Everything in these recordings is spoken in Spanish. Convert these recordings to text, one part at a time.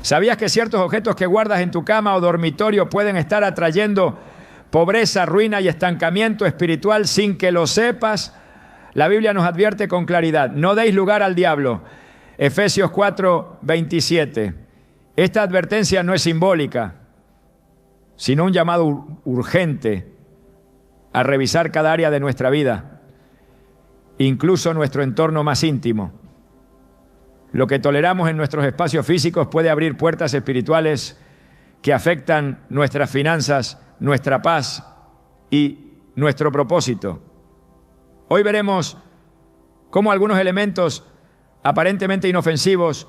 ¿Sabías que ciertos objetos que guardas en tu cama o dormitorio pueden estar atrayendo pobreza, ruina y estancamiento espiritual sin que lo sepas? La Biblia nos advierte con claridad: no deis lugar al diablo. Efesios 4:27. Esta advertencia no es simbólica, sino un llamado urgente a revisar cada área de nuestra vida, incluso nuestro entorno más íntimo. Lo que toleramos en nuestros espacios físicos puede abrir puertas espirituales que afectan nuestras finanzas, nuestra paz y nuestro propósito. Hoy veremos cómo algunos elementos aparentemente inofensivos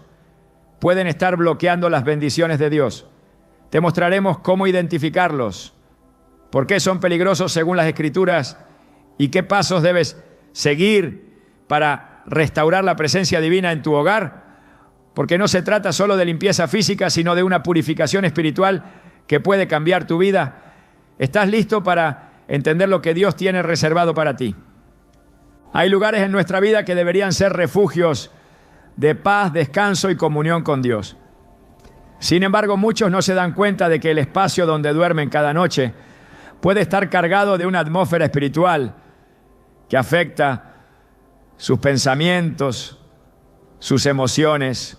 pueden estar bloqueando las bendiciones de Dios. Te mostraremos cómo identificarlos, por qué son peligrosos según las Escrituras y qué pasos debes seguir para restaurar la presencia divina en tu hogar, porque no se trata solo de limpieza física, sino de una purificación espiritual que puede cambiar tu vida. ¿Estás listo para entender lo que Dios tiene reservado para ti? Hay lugares en nuestra vida que deberían ser refugios de paz, descanso y comunión con Dios. Sin embargo, muchos no se dan cuenta de que el espacio donde duermen cada noche puede estar cargado de una atmósfera espiritual que afecta sus pensamientos, sus emociones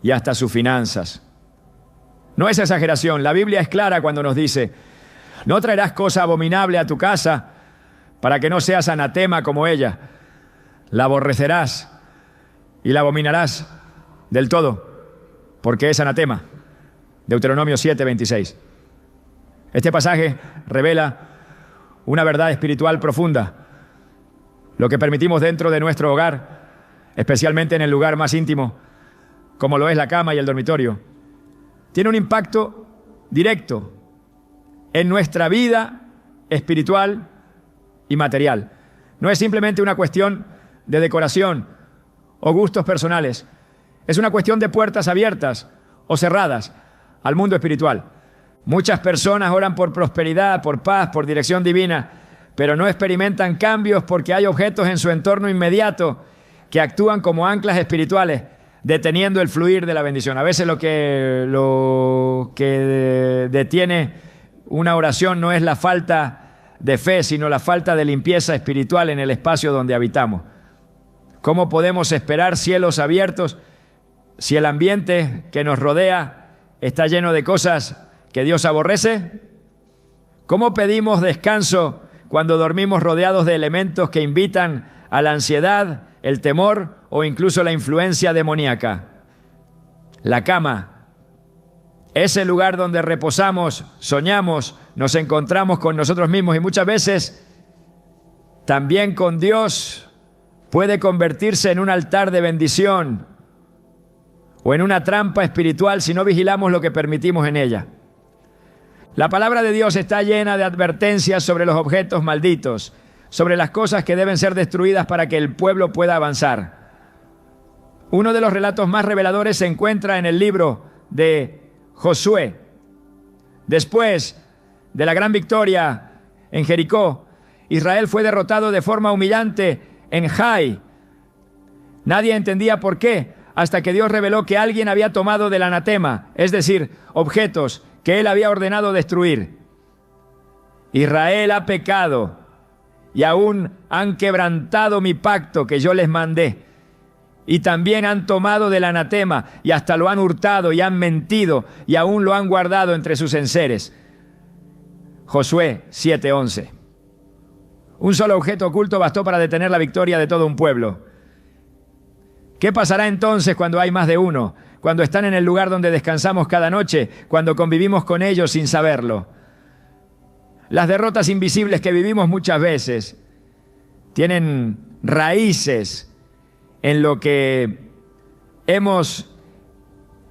y hasta sus finanzas. No es exageración, la Biblia es clara cuando nos dice: no traerás cosa abominable a tu casa para que no seas anatema como ella. La aborrecerás y la abominarás del todo, porque es anatema. Deuteronomio 7:26. Este pasaje revela una verdad espiritual profunda. Lo que permitimos dentro de nuestro hogar, especialmente en el lugar más íntimo, como lo es la cama y el dormitorio, tiene un impacto directo en nuestra vida espiritual y material. No es simplemente una cuestión de decoración o gustos personales. Es una cuestión de puertas abiertas o cerradas al mundo espiritual. Muchas personas oran por prosperidad, por paz, por dirección divina, pero no experimentan cambios porque hay objetos en su entorno inmediato que actúan como anclas espirituales, deteniendo el fluir de la bendición. A veces lo que detiene una oración no es la falta de fe, sino la falta de limpieza espiritual en el espacio donde habitamos. ¿Cómo podemos esperar cielos abiertos si el ambiente que nos rodea está lleno de cosas que Dios aborrece? ¿Cómo pedimos descanso cuando dormimos rodeados de elementos que invitan a la ansiedad, el temor o incluso la influencia demoníaca? La cama es el lugar donde reposamos, soñamos, nos encontramos con nosotros mismos y muchas veces también con Dios. Puede convertirse en un altar de bendición o en una trampa espiritual si no vigilamos lo que permitimos en ella. La palabra de Dios está llena de advertencias sobre los objetos malditos, sobre las cosas que deben ser destruidas para que el pueblo pueda avanzar. Uno de los relatos más reveladores se encuentra en el libro de Josué. Después de la gran victoria en Jericó, Israel fue derrotado de forma humillante en Jai. Nadie entendía por qué, hasta que Dios reveló que alguien había tomado del anatema, es decir, objetos que él había ordenado destruir. Israel ha pecado y aún han quebrantado mi pacto que yo les mandé. Y también han tomado del anatema y hasta lo han hurtado y han mentido y aún lo han guardado entre sus enseres. Josué 7:11. Un solo objeto oculto bastó para detener la victoria de todo un pueblo. ¿Qué pasará entonces cuando hay más de uno? Cuando están en el lugar donde descansamos cada noche, cuando convivimos con ellos sin saberlo. Las derrotas invisibles que vivimos muchas veces tienen raíces en lo que hemos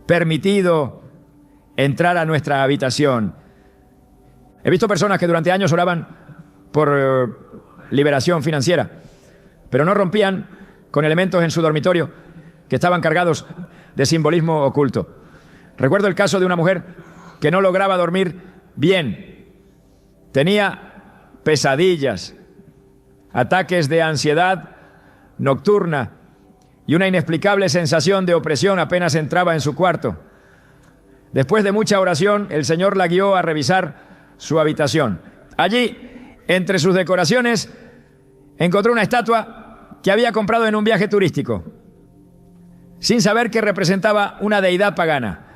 permitido entrar a nuestra habitación. He visto personas que durante años oraban por liberación financiera, pero no rompían con elementos en su dormitorio que estaban cargados de simbolismo oculto. Recuerdo el caso de una mujer que no lograba dormir bien. Tenía pesadillas, ataques de ansiedad nocturna y una inexplicable sensación de opresión apenas entraba en su cuarto. Después de mucha oración, el Señor la guió a revisar su habitación. Allí, entre sus decoraciones, encontró una estatua que había comprado en un viaje turístico, sin saber que representaba una deidad pagana.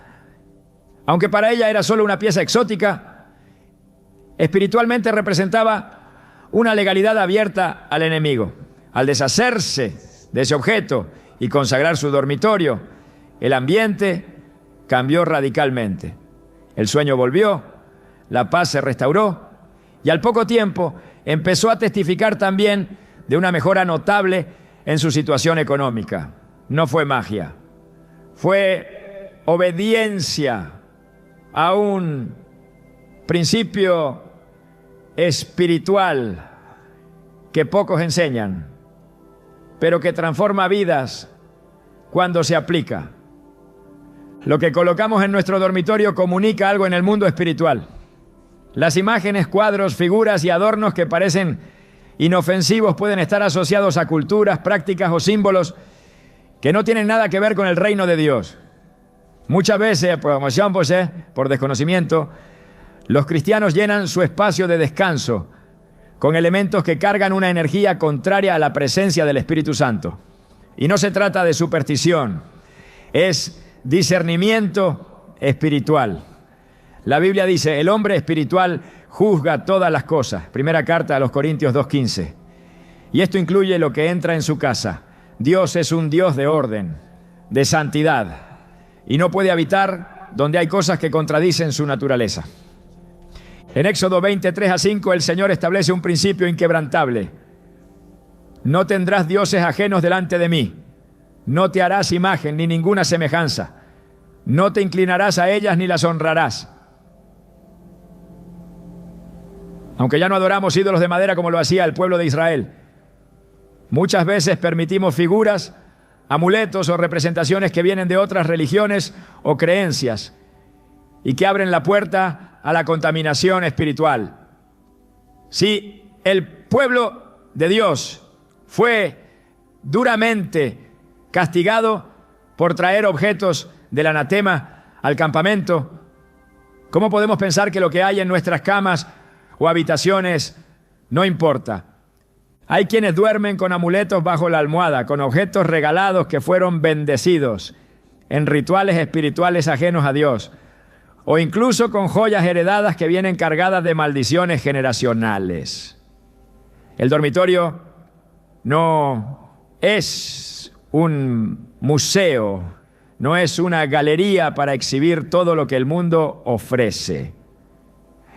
Aunque para ella era solo una pieza exótica, espiritualmente representaba una legalidad abierta al enemigo. Al deshacerse de ese objeto y consagrar su dormitorio, el ambiente cambió radicalmente. El sueño volvió, la paz se restauró y al poco tiempo empezó a testificar también de una mejora notable en su situación económica. No fue magia, fue obediencia a un principio espiritual que pocos enseñan, pero que transforma vidas cuando se aplica. Lo que colocamos en nuestro dormitorio comunica algo en el mundo espiritual. Las imágenes, cuadros, figuras y adornos que parecen inofensivos pueden estar asociados a culturas, prácticas o símbolos que no tienen nada que ver con el reino de Dios. Muchas veces, por desconocimiento, los cristianos llenan su espacio de descanso con elementos que cargan una energía contraria a la presencia del Espíritu Santo. Y no se trata de superstición, es discernimiento espiritual. La Biblia dice, el hombre espiritual juzga todas las cosas. Primera carta a los Corintios 2:15. Y esto incluye lo que entra en su casa. Dios es un Dios de orden, de santidad, y no puede habitar donde hay cosas que contradicen su naturaleza. En Éxodo 20:3-5, el Señor establece un principio inquebrantable. No tendrás dioses ajenos delante de mí. No te harás imagen ni ninguna semejanza. No te inclinarás a ellas ni las honrarás. Aunque ya no adoramos ídolos de madera como lo hacía el pueblo de Israel, muchas veces permitimos figuras, amuletos o representaciones que vienen de otras religiones o creencias y que abren la puerta a la contaminación espiritual. Si el pueblo de Dios fue duramente castigado por traer objetos del anatema al campamento, ¿cómo podemos pensar que lo que hay en nuestras camas o habitaciones no importa? Hay quienes duermen con amuletos bajo la almohada, con objetos regalados que fueron bendecidos en rituales espirituales ajenos a Dios, o incluso con joyas heredadas que vienen cargadas de maldiciones generacionales. El dormitorio no es un museo, no es una galería para exhibir todo lo que el mundo ofrece.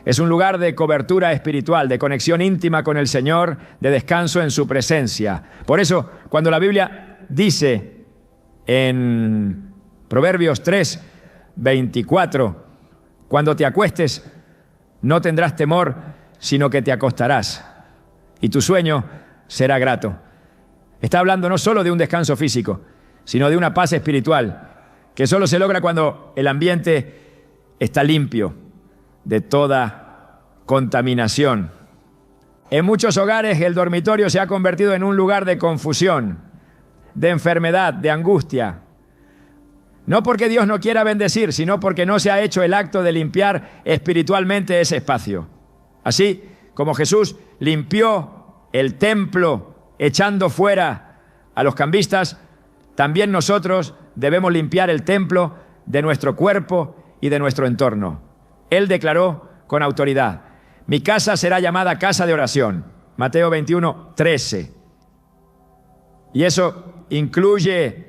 Es un lugar de cobertura espiritual, de conexión íntima con el Señor, de descanso en su presencia. Por eso, cuando la Biblia dice en Proverbios 3:24, cuando te acuestes, no tendrás temor, sino que te acostarás, y tu sueño será grato. Está hablando no solo de un descanso físico, sino de una paz espiritual, que solo se logra cuando el ambiente está limpio de toda contaminación. En muchos hogares el dormitorio se ha convertido en un lugar de confusión, de enfermedad, de angustia. No porque Dios no quiera bendecir, sino porque no se ha hecho el acto de limpiar espiritualmente ese espacio. Así como Jesús limpió el templo echando fuera a los cambistas, también nosotros debemos limpiar el templo de nuestro cuerpo y de nuestro entorno. Él declaró con autoridad, mi casa será llamada casa de oración. Mateo 21:13. Y eso incluye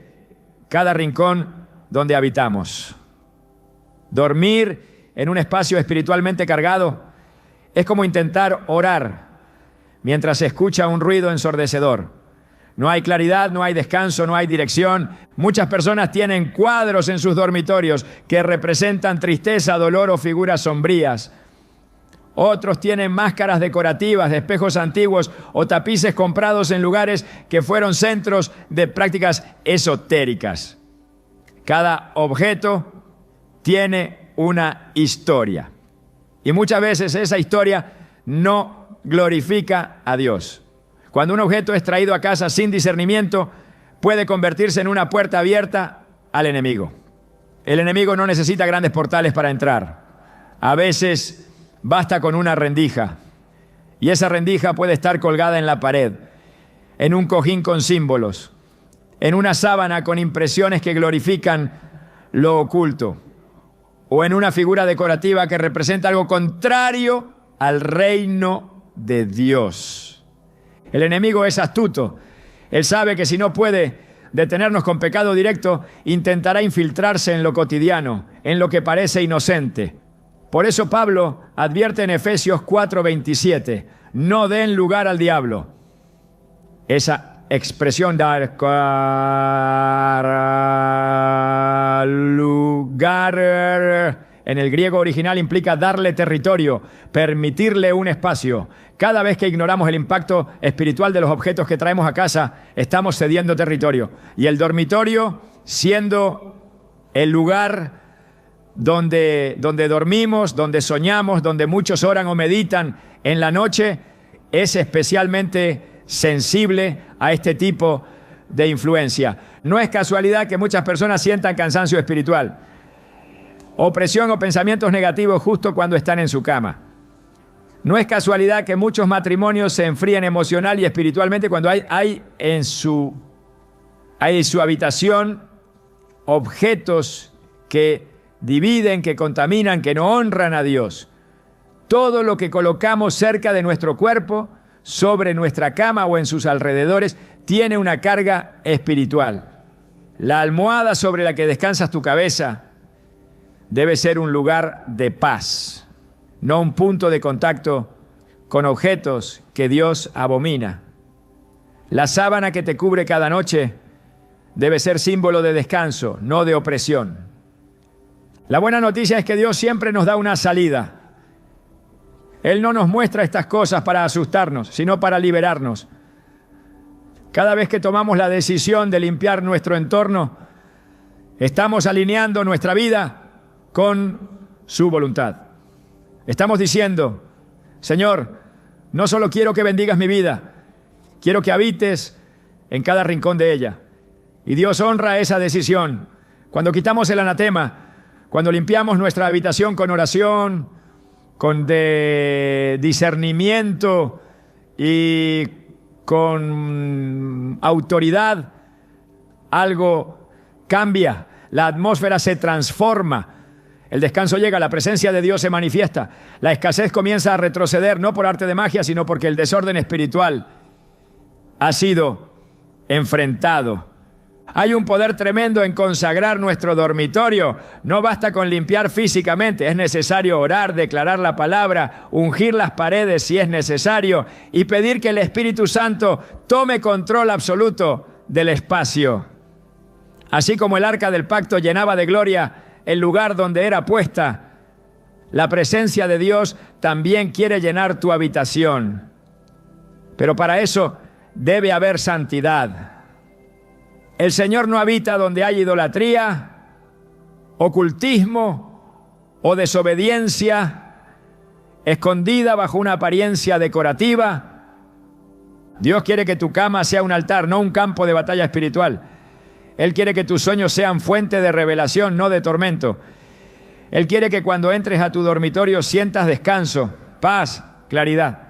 cada rincón donde habitamos. Dormir en un espacio espiritualmente cargado es como intentar orar mientras se escucha un ruido ensordecedor. No hay claridad, no hay descanso, no hay dirección. Muchas personas tienen cuadros en sus dormitorios que representan tristeza, dolor o figuras sombrías. Otros tienen máscaras decorativas de espejos antiguos o tapices comprados en lugares que fueron centros de prácticas esotéricas. Cada objeto tiene una historia. Y muchas veces esa historia no glorifica a Dios. Cuando un objeto es traído a casa sin discernimiento, puede convertirse en una puerta abierta al enemigo. El enemigo no necesita grandes portales para entrar. A veces basta con una rendija. Y esa rendija puede estar colgada en la pared, en un cojín con símbolos, en una sábana con impresiones que glorifican lo oculto, o en una figura decorativa que representa algo contrario al reino de Dios. El enemigo es astuto. Él sabe que si no puede detenernos con pecado directo, intentará infiltrarse en lo cotidiano, en lo que parece inocente. Por eso Pablo advierte en Efesios 4:27, no den lugar al diablo. Esa expresión, dar lugar, en el griego original implica darle territorio, permitirle un espacio. Cada vez que ignoramos el impacto espiritual de los objetos que traemos a casa, estamos cediendo territorio. Y el dormitorio, siendo el lugar donde dormimos, donde soñamos, donde muchos oran o meditan en la noche, es especialmente sensible a este tipo de influencia. No es casualidad que muchas personas sientan cansancio espiritual, opresión o pensamientos negativos justo cuando están en su cama. No es casualidad que muchos matrimonios se enfríen emocional y espiritualmente cuando hay en su habitación objetos que dividen, que contaminan, que no honran a Dios. Todo lo que colocamos cerca de nuestro cuerpo, sobre nuestra cama o en sus alrededores, tiene una carga espiritual. La almohada sobre la que descansas tu cabeza debe ser un lugar de paz, no un punto de contacto con objetos que Dios abomina. La sábana que te cubre cada noche debe ser símbolo de descanso, no de opresión. La buena noticia es que Dios siempre nos da una salida. Él no nos muestra estas cosas para asustarnos, sino para liberarnos. Cada vez que tomamos la decisión de limpiar nuestro entorno, estamos alineando nuestra vida con su voluntad. Estamos diciendo, Señor, no solo quiero que bendigas mi vida, quiero que habites en cada rincón de ella. Y Dios honra esa decisión. Cuando quitamos el anatema, cuando limpiamos nuestra habitación con oración, con discernimiento y con autoridad, algo cambia, la atmósfera se transforma. El descanso llega, la presencia de Dios se manifiesta. La escasez comienza a retroceder, no por arte de magia, sino porque el desorden espiritual ha sido enfrentado. Hay un poder tremendo en consagrar nuestro dormitorio. No basta con limpiar físicamente, es necesario orar, declarar la palabra, ungir las paredes si es necesario y pedir que el Espíritu Santo tome control absoluto del espacio. Así como el arca del pacto llenaba de gloria el lugar donde era puesta, la presencia de Dios también quiere llenar tu habitación. Pero para eso debe haber santidad. El Señor no habita donde hay idolatría, ocultismo o desobediencia escondida bajo una apariencia decorativa. Dios quiere que tu cama sea un altar, no un campo de batalla espiritual. Él quiere que tus sueños sean fuente de revelación, no de tormento. Él quiere que cuando entres a tu dormitorio sientas descanso, paz, claridad.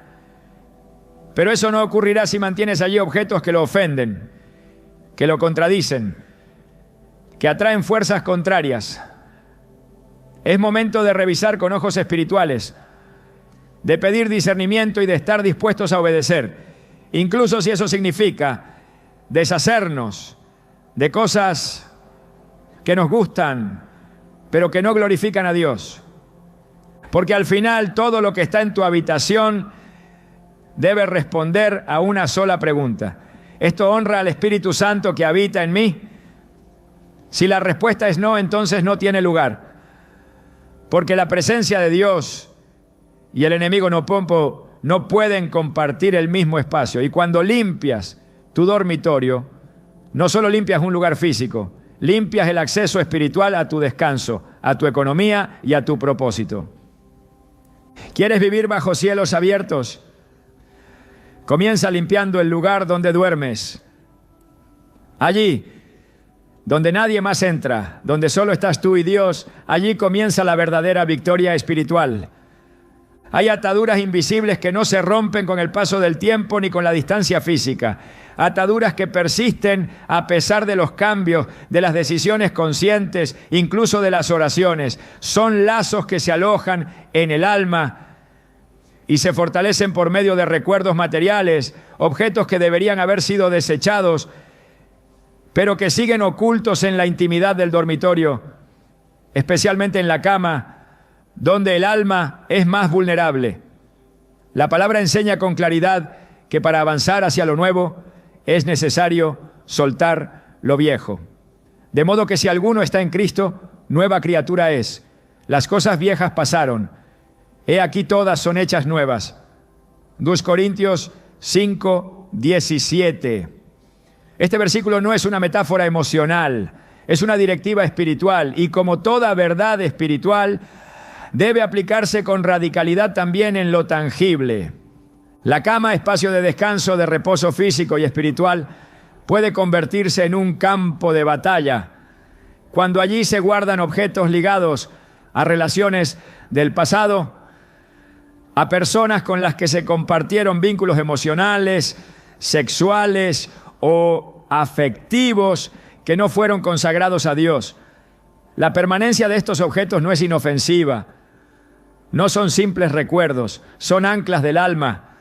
Pero eso no ocurrirá si mantienes allí objetos que lo ofenden, que lo contradicen, que atraen fuerzas contrarias. Es momento de revisar con ojos espirituales, de pedir discernimiento y de estar dispuestos a obedecer, incluso si eso significa deshacernos de cosas que nos gustan, pero que no glorifican a Dios. Porque al final todo lo que está en tu habitación debe responder a una sola pregunta. ¿Esto honra al Espíritu Santo que habita en mí? Si la respuesta es no, entonces no tiene lugar. Porque la presencia de Dios y el enemigo no pueden compartir el mismo espacio. Y cuando limpias tu dormitorio, no solo limpias un lugar físico, limpias el acceso espiritual a tu descanso, a tu economía y a tu propósito. ¿Quieres vivir bajo cielos abiertos? Comienza limpiando el lugar donde duermes. Allí, donde nadie más entra, donde solo estás tú y Dios, allí comienza la verdadera victoria espiritual. Hay ataduras invisibles que no se rompen con el paso del tiempo ni con la distancia física. Ataduras que persisten a pesar de los cambios, de las decisiones conscientes, incluso de las oraciones. Son lazos que se alojan en el alma y se fortalecen por medio de recuerdos materiales, objetos que deberían haber sido desechados, pero que siguen ocultos en la intimidad del dormitorio, especialmente en la cama, donde el alma es más vulnerable. La palabra enseña con claridad que para avanzar hacia lo nuevo es necesario soltar lo viejo. De modo que si alguno está en Cristo, nueva criatura es. Las cosas viejas pasaron. He aquí todas son hechas nuevas. 2 Corintios 5, 17. Este versículo no es una metáfora emocional, es una directiva espiritual y como toda verdad espiritual, debe aplicarse con radicalidad también en lo tangible. La cama, espacio de descanso, de reposo físico y espiritual, puede convertirse en un campo de batalla cuando allí se guardan objetos ligados a relaciones del pasado, a personas con las que se compartieron vínculos emocionales, sexuales o afectivos que no fueron consagrados a Dios. La permanencia de estos objetos no es inofensiva. No son simples recuerdos, son anclas del alma.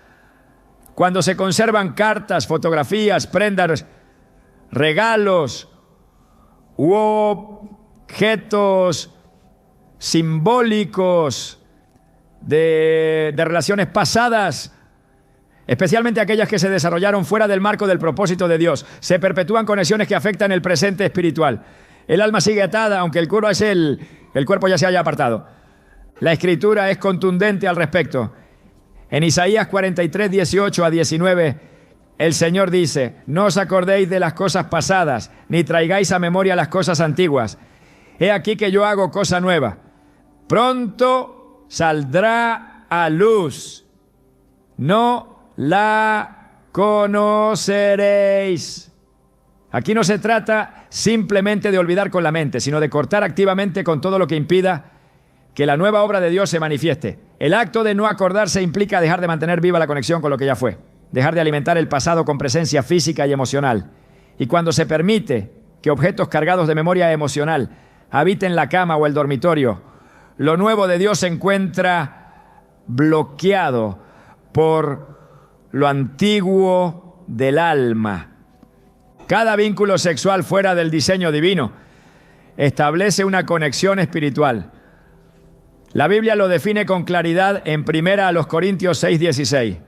Cuando se conservan cartas, fotografías, prendas, regalos u objetos simbólicos de relaciones pasadas, especialmente aquellas que se desarrollaron fuera del marco del propósito de Dios, se perpetúan conexiones que afectan el presente espiritual. El alma sigue atada, aunque el cuerpo ya se haya apartado. La Escritura es contundente al respecto. En Isaías 43, 18 a 19, el Señor dice: no os acordéis de las cosas pasadas, ni traigáis a memoria las cosas antiguas. He aquí que yo hago cosa nueva. Pronto saldrá a luz. No la conoceréis. Aquí no se trata simplemente de olvidar con la mente, sino de cortar activamente con todo lo que impida que la nueva obra de Dios se manifieste. El acto de no acordarse implica dejar de mantener viva la conexión con lo que ya fue, dejar de alimentar el pasado con presencia física y emocional. Y cuando se permite que objetos cargados de memoria emocional habiten la cama o el dormitorio, lo nuevo de Dios se encuentra bloqueado por lo antiguo del alma. Cada vínculo sexual fuera del diseño divino establece una conexión espiritual. La Biblia lo define con claridad en 1 Corintios 6:16.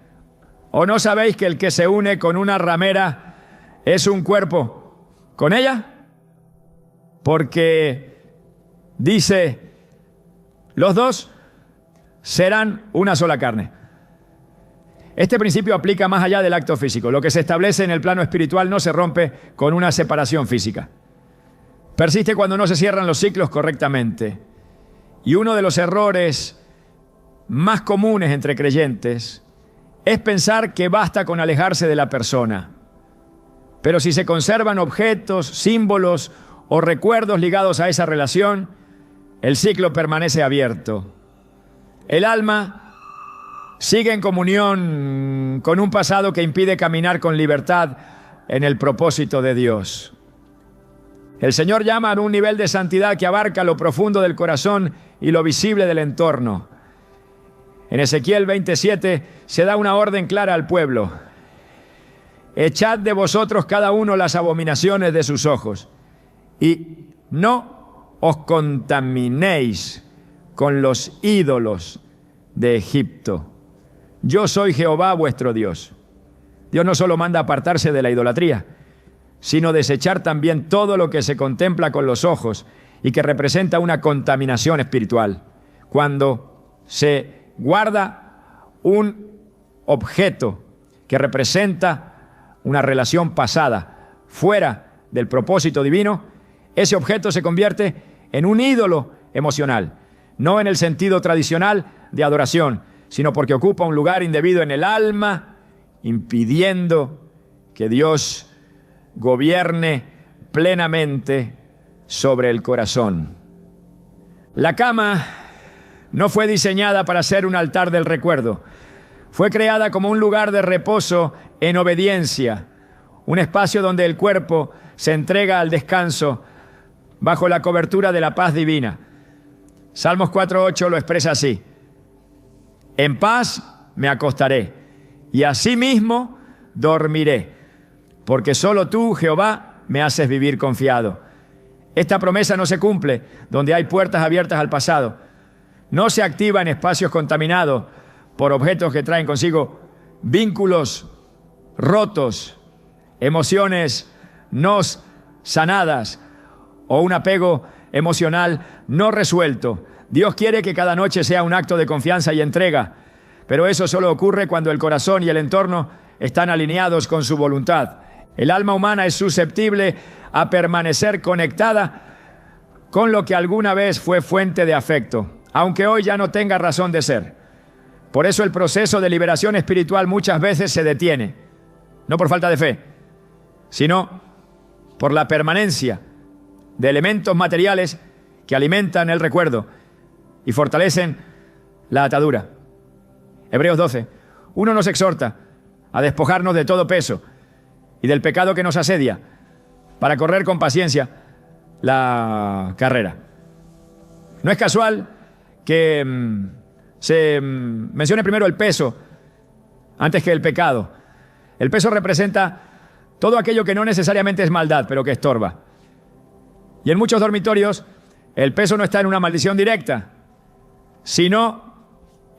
¿O no sabéis que el que se une con una ramera es un cuerpo con ella? Porque dice, los dos serán una sola carne. Este principio aplica más allá del acto físico. Lo que se establece en el plano espiritual no se rompe con una separación física. Persiste cuando no se cierran los ciclos correctamente. Y uno de los errores más comunes entre creyentes es pensar que basta con alejarse de la persona. Pero si se conservan objetos, símbolos o recuerdos ligados a esa relación, el ciclo permanece abierto. El alma sigue en comunión con un pasado que impide caminar con libertad en el propósito de Dios. El Señor llama a un nivel de santidad que abarca lo profundo del corazón y lo visible del entorno. En Ezequiel 27 se da una orden clara al pueblo: echad de vosotros cada uno las abominaciones de sus ojos y no os contaminéis con los ídolos de Egipto. Yo soy Jehová vuestro Dios. Dios no solo manda apartarse de la idolatría, sino desechar también todo lo que se contempla con los ojos y que representa una contaminación espiritual. Cuando se guarda un objeto que representa una relación pasada fuera del propósito divino, ese objeto se convierte en un ídolo emocional, no en el sentido tradicional de adoración, sino porque ocupa un lugar indebido en el alma, impidiendo que Dios gobierne plenamente sobre el corazón. La cama no fue diseñada para ser un altar del recuerdo. Fue creada como un lugar de reposo en obediencia, un espacio donde el cuerpo se entrega al descanso bajo la cobertura de la paz divina. Salmos 4:8 lo expresa así: en paz me acostaré y asimismo dormiré, porque solo tú, Jehová, me haces vivir confiado. Esta promesa no se cumple donde hay puertas abiertas al pasado. No se activa en espacios contaminados por objetos que traen consigo vínculos rotos, emociones no sanadas o un apego emocional no resuelto. Dios quiere que cada noche sea un acto de confianza y entrega, pero eso solo ocurre cuando el corazón y el entorno están alineados con su voluntad. El alma humana es susceptible a permanecer conectada con lo que alguna vez fue fuente de afecto, aunque hoy ya no tenga razón de ser. Por eso el proceso de liberación espiritual muchas veces se detiene, no por falta de fe, sino por la permanencia de elementos materiales que alimentan el recuerdo y fortalecen la atadura. Hebreos 12. Uno nos exhorta a despojarnos de todo peso y del pecado que nos asedia, para correr con paciencia la carrera. No es casual que se mencione primero el peso antes que el pecado. El peso representa todo aquello que no necesariamente es maldad, pero que estorba. Y en muchos dormitorios el peso no está en una maldición directa, sino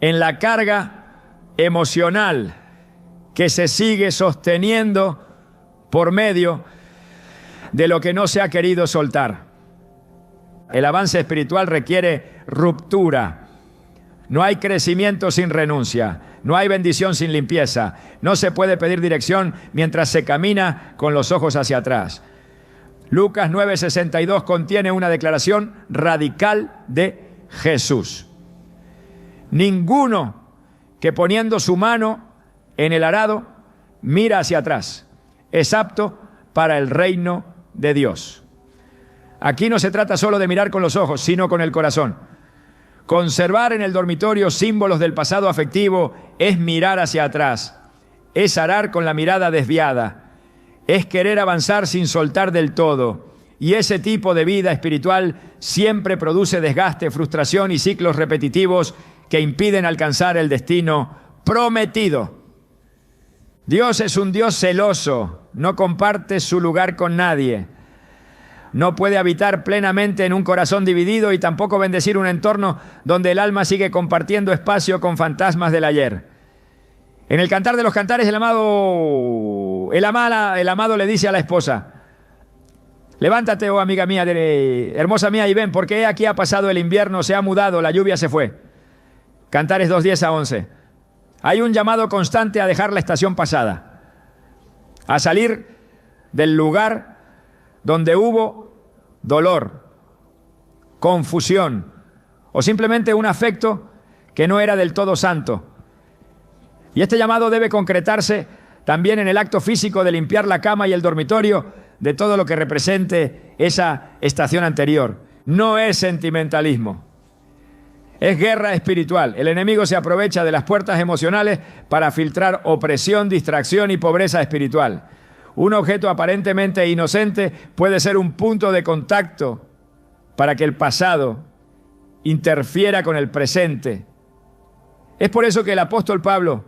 en la carga emocional que se sigue sosteniendo por medio de lo que no se ha querido soltar. El avance espiritual requiere ruptura. No hay crecimiento sin renuncia. No hay bendición sin limpieza. No se puede pedir dirección mientras se camina con los ojos hacia atrás. Lucas 9:62 contiene una declaración radical de Jesús. Ninguno que poniendo su mano en el arado mira hacia atrás es apto para el reino de Dios. Aquí no se trata solo de mirar con los ojos, sino con el corazón. Conservar en el dormitorio símbolos del pasado afectivo es mirar hacia atrás, es arar con la mirada desviada, es querer avanzar sin soltar del todo. Y ese tipo de vida espiritual siempre produce desgaste, frustración y ciclos repetitivos que impiden alcanzar el destino prometido. Dios es un Dios celoso, no comparte su lugar con nadie. No puede habitar plenamente en un corazón dividido y tampoco bendecir un entorno donde el alma sigue compartiendo espacio con fantasmas del ayer. En el Cantar de los Cantares, el amado le dice a la esposa: levántate, oh amiga mía, hermosa mía, y ven, porque aquí ha pasado el invierno, se ha mudado, la lluvia se fue. Cantares 2:10-11. Hay un llamado constante a dejar la estación pasada, a salir del lugar donde hubo dolor, confusión o simplemente un afecto que no era del todo santo. Y este llamado debe concretarse también en el acto físico de limpiar la cama y el dormitorio de todo lo que represente esa estación anterior. No es sentimentalismo. Es guerra espiritual. El enemigo se aprovecha de las puertas emocionales para filtrar opresión, distracción y pobreza espiritual. Un objeto aparentemente inocente puede ser un punto de contacto para que el pasado interfiera con el presente. Es por eso que el apóstol Pablo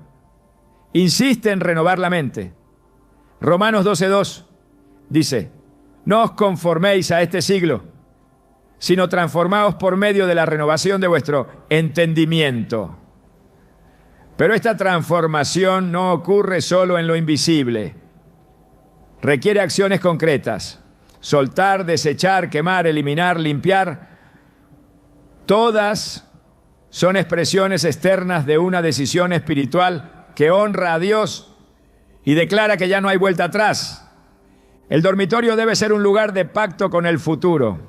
insiste en renovar la mente. Romanos 12:2 dice: no os conforméis a este siglo, sino transformaos por medio de la renovación de vuestro entendimiento. Pero esta transformación no ocurre solo en lo invisible. Requiere acciones concretas: soltar, desechar, quemar, eliminar, limpiar. Todas son expresiones externas de una decisión espiritual que honra a Dios y declara que ya no hay vuelta atrás. El dormitorio debe ser un lugar de pacto con el futuro,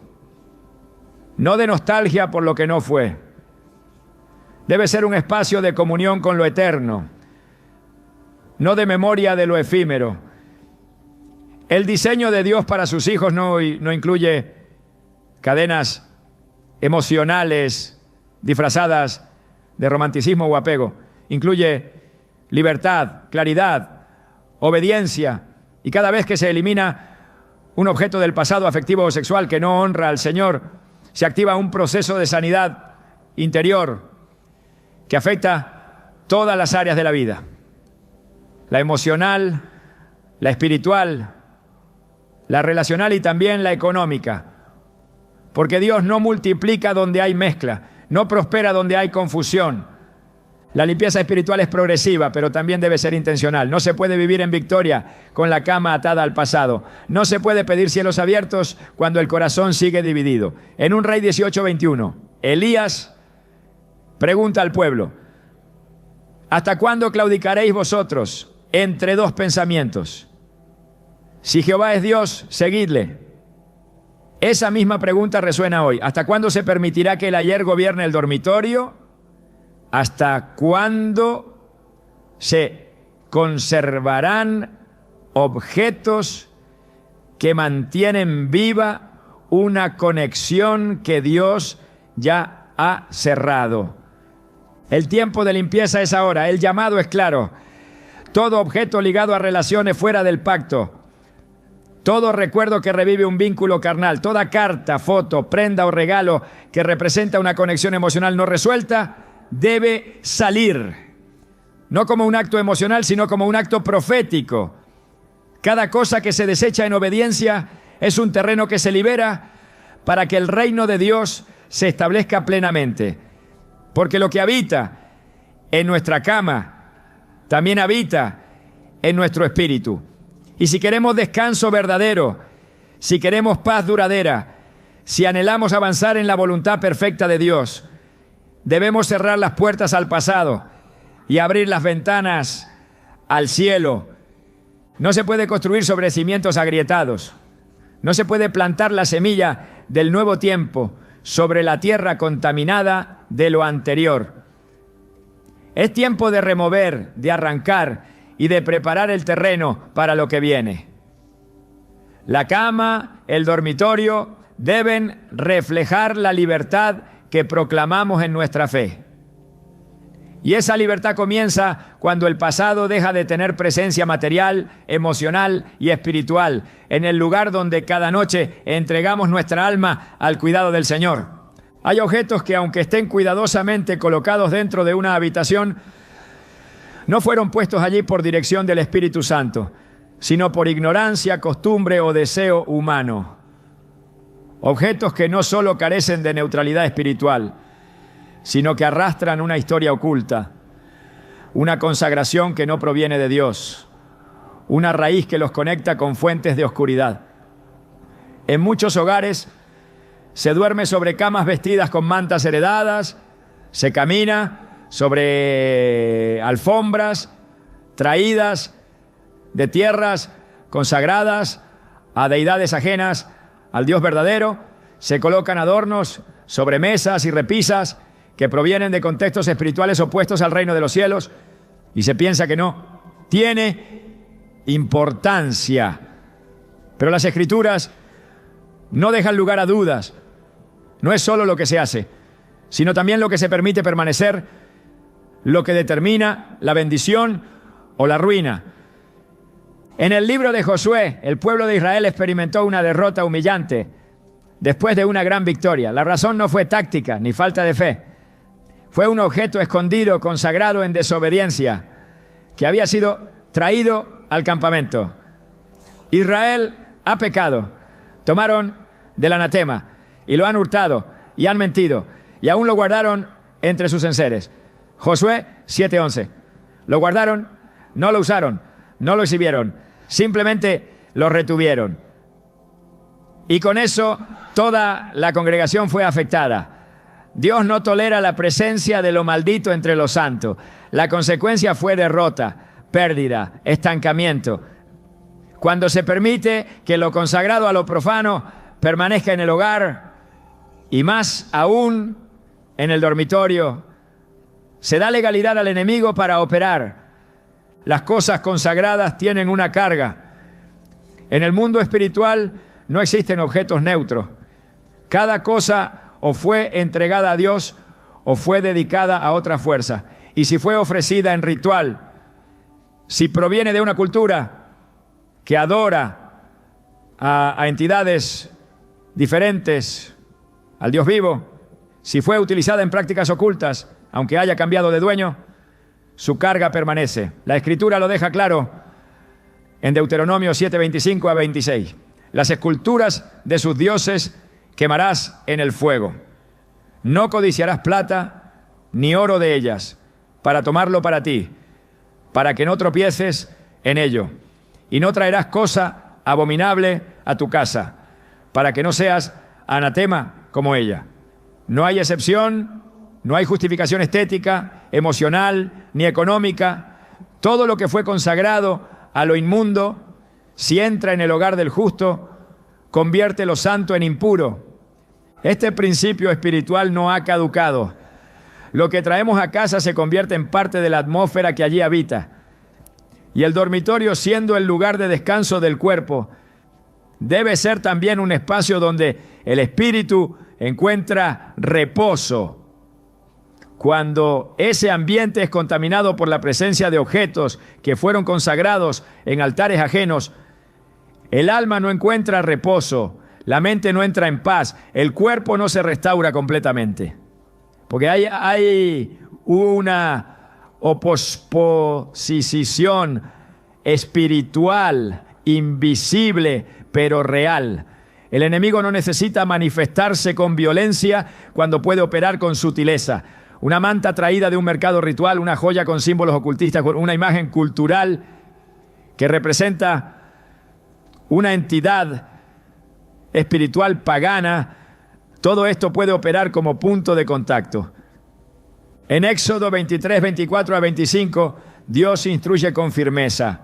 no de nostalgia por lo que no fue. Debe ser un espacio de comunión con lo eterno, no de memoria de lo efímero. El diseño de Dios para sus hijos no incluye cadenas emocionales disfrazadas de romanticismo o apego. Incluye libertad, claridad, obediencia, y cada vez que se elimina un objeto del pasado afectivo o sexual que no honra al Señor, se activa un proceso de sanidad interior que afecta todas las áreas de la vida: la emocional, la espiritual, la relacional y también la económica. Porque Dios no multiplica donde hay mezcla, no prospera donde hay confusión. La limpieza espiritual es progresiva, pero también debe ser intencional. No se puede vivir en victoria con la cama atada al pasado. No se puede pedir cielos abiertos cuando el corazón sigue dividido. En 1 Rey 18:21, Elías pregunta al pueblo: ¿hasta cuándo claudicaréis vosotros entre dos pensamientos? Si Jehová es Dios, seguidle. Esa misma pregunta resuena hoy. ¿Hasta cuándo se permitirá que el ayer gobierne el dormitorio? ¿Hasta cuándo se conservarán objetos que mantienen viva una conexión que Dios ya ha cerrado? El tiempo de limpieza es ahora. El llamado es claro. Todo objeto ligado a relaciones fuera del pacto, todo recuerdo que revive un vínculo carnal, toda carta, foto, prenda o regalo que representa una conexión emocional no resuelta, debe salir. No como un acto emocional, sino como un acto profético. Cada cosa que se desecha en obediencia es un terreno que se libera para que el reino de Dios se establezca plenamente. Porque lo que habita en nuestra cama también habita en nuestro espíritu. Y si queremos descanso verdadero, si queremos paz duradera, si anhelamos avanzar en la voluntad perfecta de Dios, debemos cerrar las puertas al pasado y abrir las ventanas al cielo. No se puede construir sobre cimientos agrietados. No se puede plantar la semilla del nuevo tiempo sobre la tierra contaminada de lo anterior. Es tiempo de remover, de arrancar y de preparar el terreno para lo que viene. La cama, el dormitorio deben reflejar la libertad que proclamamos en nuestra fe. Y esa libertad comienza cuando el pasado deja de tener presencia material, emocional y espiritual en el lugar donde cada noche entregamos nuestra alma al cuidado del Señor. Hay objetos que, aunque estén cuidadosamente colocados dentro de una habitación, no fueron puestos allí por dirección del Espíritu Santo, sino por ignorancia, costumbre o deseo humano. Objetos que no solo carecen de neutralidad espiritual, sino que arrastran una historia oculta, una consagración que no proviene de Dios, una raíz que los conecta con fuentes de oscuridad. En muchos hogares se duerme sobre camas vestidas con mantas heredadas, se camina sobre alfombras traídas de tierras consagradas a deidades ajenas al Dios verdadero. Se colocan adornos sobre mesas y repisas que provienen de contextos espirituales opuestos al reino de los cielos, y se piensa que no tiene importancia. Pero las Escrituras no dejan lugar a dudas. No es solo lo que se hace, sino también lo que se permite permanecer, lo que determina la bendición o la ruina. En el libro de Josué, el pueblo de Israel experimentó una derrota humillante después de una gran victoria. La razón no fue táctica ni falta de fe. Fue un objeto escondido, consagrado en desobediencia, que había sido traído al campamento. Israel ha pecado. Tomaron del anatema y lo han hurtado y han mentido y aún lo guardaron entre sus enseres. Josué 7:11. Lo guardaron, no lo usaron, no lo exhibieron, simplemente lo retuvieron. Y con eso toda la congregación fue afectada. Dios no tolera la presencia de lo maldito entre los santos. La consecuencia fue derrota, pérdida, estancamiento. Cuando se permite que lo consagrado a lo profano permanezca en el hogar y más aún en el dormitorio, se da legalidad al enemigo para operar. Las cosas consagradas tienen una carga En el mundo espiritual no existen objetos neutros. Cada cosa o fue entregada a Dios o fue dedicada a otra fuerza. Y si fue ofrecida en ritual, si proviene de una cultura que adora a entidades diferentes al Dios vivo, si fue utilizada en prácticas ocultas, aunque haya cambiado de dueño, su carga permanece. La Escritura lo deja claro en Deuteronomio 7:25 a 26. Las esculturas de sus dioses quemarás en el fuego. No codiciarás plata ni oro de ellas para tomarlo para ti, para que no tropieces en ello. Y no traerás cosa abominable a tu casa, para que no seas anatema como ella. No hay excepción, no hay justificación estética, emocional, ni económica. Todo lo que fue consagrado a lo inmundo, si entra en el hogar del justo, convierte lo santo en impuro. Este principio espiritual no ha caducado. Lo que traemos a casa se convierte en parte de la atmósfera que allí habita. Y el dormitorio, siendo el lugar de descanso del cuerpo, debe ser también un espacio donde el espíritu encuentra reposo. Cuando ese ambiente es contaminado por la presencia de objetos que fueron consagrados en altares ajenos, el alma no encuentra reposo, la mente no entra en paz, el cuerpo no se restaura completamente. Porque hay una oposición espiritual, invisible, pero real. El enemigo no necesita manifestarse con violencia cuando puede operar con sutileza. Una manta traída de un mercado ritual, una joya con símbolos ocultistas, una imagen cultural que representa una entidad espiritual pagana, todo esto puede operar como punto de contacto. En Éxodo 23, 24 a 25, Dios instruye con firmeza: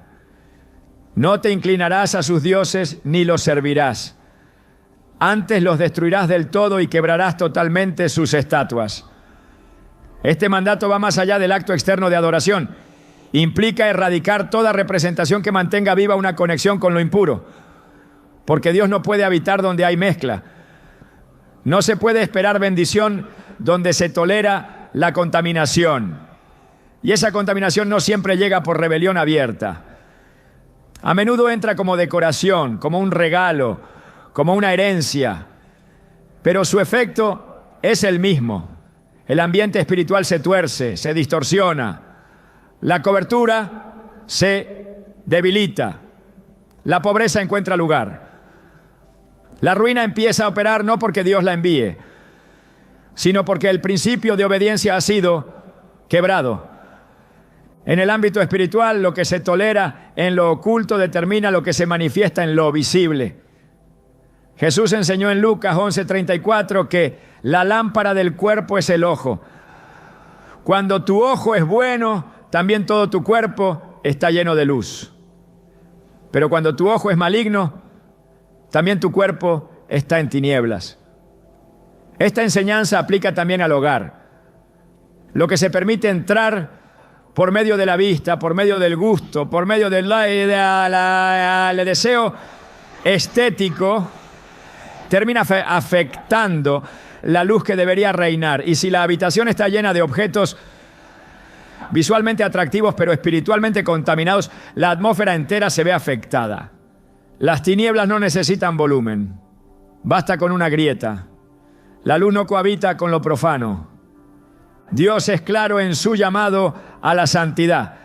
no te inclinarás a sus dioses ni los servirás. Antes los destruirás del todo y quebrarás totalmente sus estatuas. Este mandato va más allá del acto externo de adoración. Implica erradicar toda representación que mantenga viva una conexión con lo impuro. Porque Dios no puede habitar donde hay mezcla. No se puede esperar bendición donde se tolera la contaminación. Y esa contaminación no siempre llega por rebelión abierta. A menudo entra como decoración, como un regalo, como una herencia. Pero su efecto es el mismo. El ambiente espiritual se tuerce, se distorsiona. La cobertura se debilita. La pobreza encuentra lugar. La ruina empieza a operar no porque Dios la envíe, sino porque el principio de obediencia ha sido quebrado. En el ámbito espiritual, lo que se tolera en lo oculto determina lo que se manifiesta en lo visible. Jesús enseñó en Lucas 11:34 que la lámpara del cuerpo es el ojo. Cuando tu ojo es bueno, también todo tu cuerpo está lleno de luz. Pero cuando tu ojo es maligno, también tu cuerpo está en tinieblas. Esta enseñanza aplica también al hogar. Lo que se permite entrar por medio de la vista, por medio del gusto, por medio del deseo estético, termina afectando la luz que debería reinar. Y si la habitación está llena de objetos visualmente atractivos pero espiritualmente contaminados, la atmósfera entera se ve afectada. Las tinieblas no necesitan volumen, basta con una grieta. La luz no cohabita con lo profano. Dios es claro en su llamado a la santidad.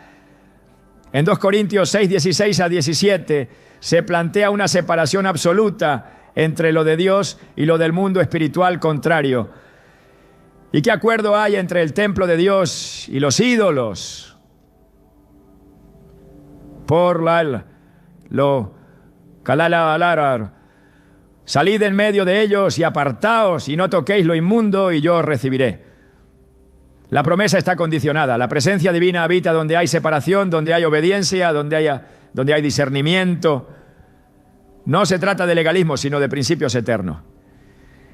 En 2 Corintios 6, 16 a 17 se plantea una separación absoluta entre lo de Dios y lo del mundo espiritual contrario. ¿Y qué acuerdo hay entre el templo de Dios y los ídolos? Salid en medio de ellos y apartaos y no toquéis lo inmundo y yo os recibiré. La promesa está condicionada. La presencia divina habita donde hay separación, donde hay obediencia, donde hay discernimiento. No se trata de legalismo, sino de principios eternos.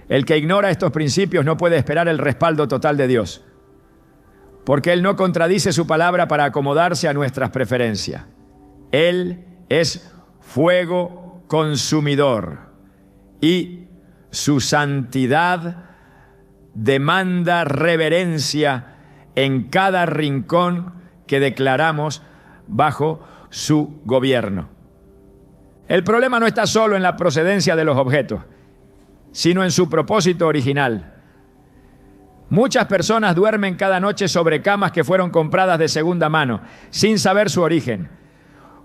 El que ignora estos principios no puede esperar el respaldo total de Dios, porque Él no contradice su palabra para acomodarse a nuestras preferencias. Él es fuego consumidor y su santidad demanda reverencia en cada rincón que declaramos bajo su gobierno. El problema no está solo en la procedencia de los objetos, sino en su propósito original. Muchas personas duermen cada noche sobre camas que fueron compradas de segunda mano, sin saber su origen.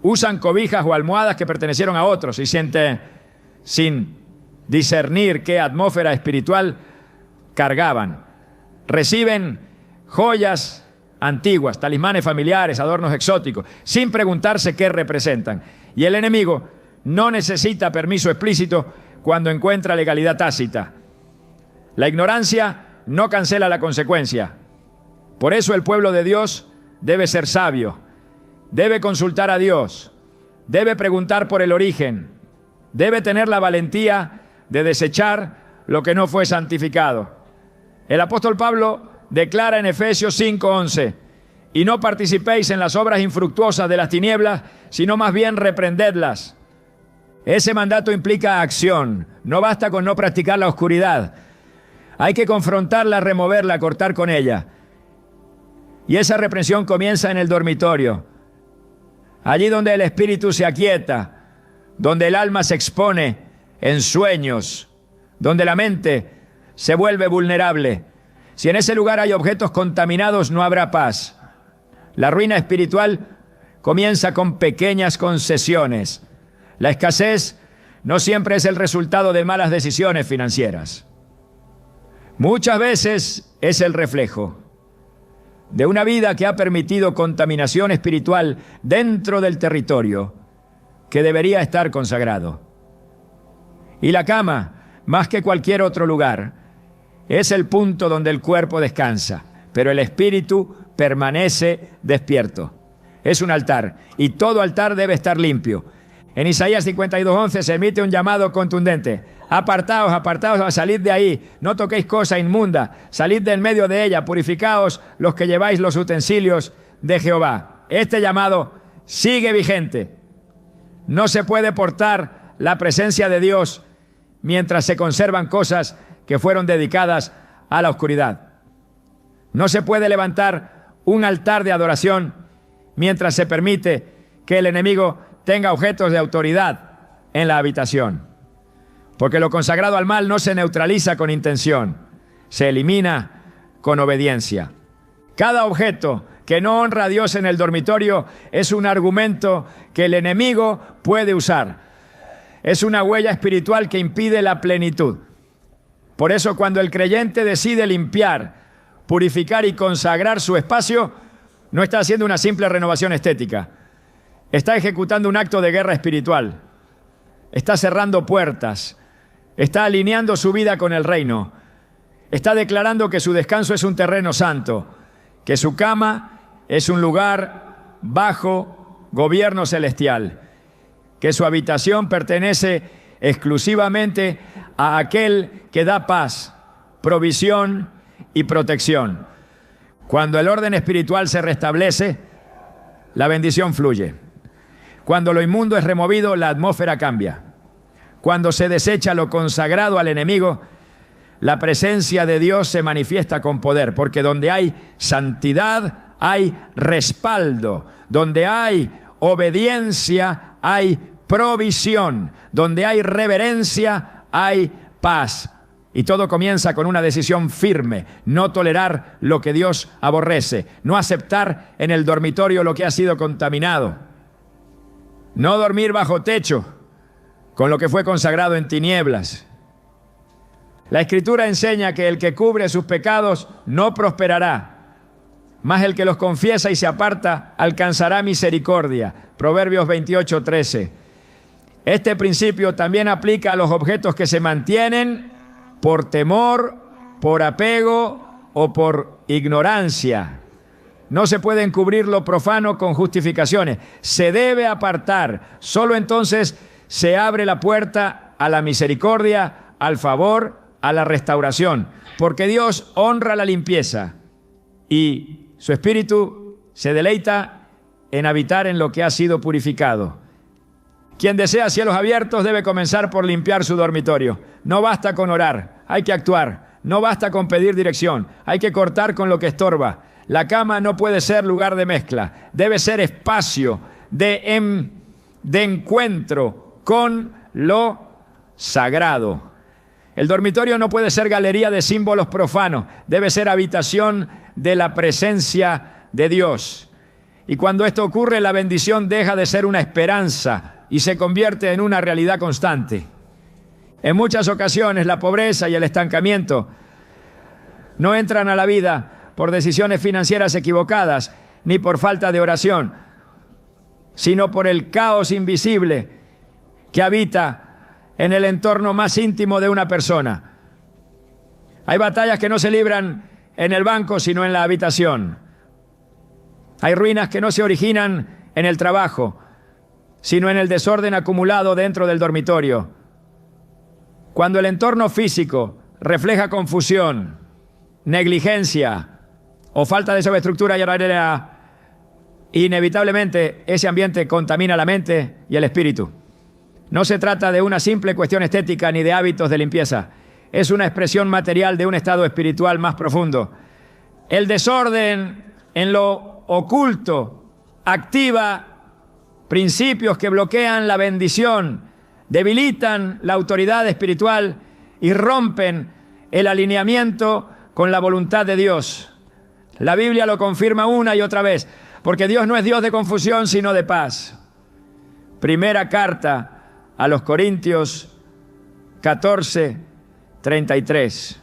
Usan cobijas o almohadas que pertenecieron a otros y sin discernir qué atmósfera espiritual cargaban. Reciben joyas antiguas, talismanes familiares, adornos exóticos, sin preguntarse qué representan. Y el enemigo no necesita permiso explícito cuando encuentra legalidad tácita. La ignorancia no cancela la consecuencia. Por eso el pueblo de Dios debe ser sabio, debe consultar a Dios, debe preguntar por el origen, debe tener la valentía de desechar lo que no fue santificado. El apóstol Pablo declara en Efesios 5:11: y no participéis en las obras infructuosas de las tinieblas, sino más bien reprendedlas. Ese mandato implica acción. No basta con no practicar la oscuridad. Hay que confrontarla, removerla, cortar con ella. Y esa reprensión comienza en el dormitorio. Allí donde el espíritu se aquieta, donde el alma se expone en sueños, donde la mente se vuelve vulnerable. Si en ese lugar hay objetos contaminados, no habrá paz. La ruina espiritual comienza con pequeñas concesiones. La escasez no siempre es el resultado de malas decisiones financieras. Muchas veces es el reflejo de una vida que ha permitido contaminación espiritual dentro del territorio que debería estar consagrado. Y la cama, más que cualquier otro lugar, es el punto donde el cuerpo descansa, pero el espíritu permanece despierto. Es un altar y todo altar debe estar limpio. En Isaías 52:11 se emite un llamado contundente: apartaos, apartaos, a salir de ahí, no toquéis cosa inmunda, salid de en medio de ella, purificaos los que lleváis los utensilios de Jehová. Este llamado sigue vigente. No se puede portar la presencia de Dios mientras se conservan cosas que fueron dedicadas a la oscuridad. No se puede levantar un altar de adoración mientras se permite que el enemigo tenga objetos de autoridad en la habitación. Porque lo consagrado al mal no se neutraliza con intención, se elimina con obediencia. Cada objeto que no honra a Dios en el dormitorio es un argumento que el enemigo puede usar. Es una huella espiritual que impide la plenitud. Por eso, cuando el creyente decide limpiar, purificar y consagrar su espacio, no está haciendo una simple renovación estética. Está ejecutando un acto de guerra espiritual. Está cerrando puertas. Está alineando su vida con el reino. Está declarando que su descanso es un terreno santo, que su cama es un lugar bajo gobierno celestial, que su habitación pertenece exclusivamente a aquel que da paz, provisión y protección. Cuando el orden espiritual se restablece, la bendición fluye. Cuando lo inmundo es removido, la atmósfera cambia. Cuando se desecha lo consagrado al enemigo, la presencia de Dios se manifiesta con poder, porque donde hay santidad hay respaldo, donde hay obediencia hay provisión, donde hay reverencia hay paz. Y todo comienza con una decisión firme: no tolerar lo que Dios aborrece, no aceptar en el dormitorio lo que ha sido contaminado, no dormir bajo techo con lo que fue consagrado en tinieblas. La Escritura enseña que el que cubre sus pecados no prosperará, mas el que los confiesa y se aparta alcanzará misericordia. Proverbios 28:13. Este principio también aplica a los objetos que se mantienen por temor, por apego o por ignorancia. No se puede encubrir lo profano con justificaciones. Se debe apartar. Solo entonces se abre la puerta a la misericordia, al favor, a la restauración. Porque Dios honra la limpieza y su espíritu se deleita en habitar en lo que ha sido purificado. Quien desea cielos abiertos debe comenzar por limpiar su dormitorio. No basta con orar, hay que actuar. No basta con pedir dirección, hay que cortar con lo que estorba. La cama no puede ser lugar de mezcla, debe ser espacio de encuentro con lo sagrado. El dormitorio no puede ser galería de símbolos profanos, debe ser habitación de la presencia de Dios. Y cuando esto ocurre, la bendición deja de ser una esperanza y se convierte en una realidad constante. En muchas ocasiones la pobreza y el estancamiento no entran a la vida por decisiones financieras equivocadas ni por falta de oración, sino por el caos invisible que habita en el entorno más íntimo de una persona. Hay batallas que no se libran en el banco, sino en la habitación. Hay ruinas que no se originan en el trabajo, sino en el desorden acumulado dentro del dormitorio. Cuando el entorno físico refleja confusión, negligencia o falta de subestructura y horaria, inevitablemente ese ambiente contamina la mente y el espíritu. No se trata de una simple cuestión estética ni de hábitos de limpieza. Es una expresión material de un estado espiritual más profundo. El desorden en lo oculto activa principios que bloquean la bendición, debilitan la autoridad espiritual y rompen el alineamiento con la voluntad de Dios. La Biblia lo confirma una y otra vez, porque Dios no es Dios de confusión, sino de paz. Primera carta a los Corintios 14:33.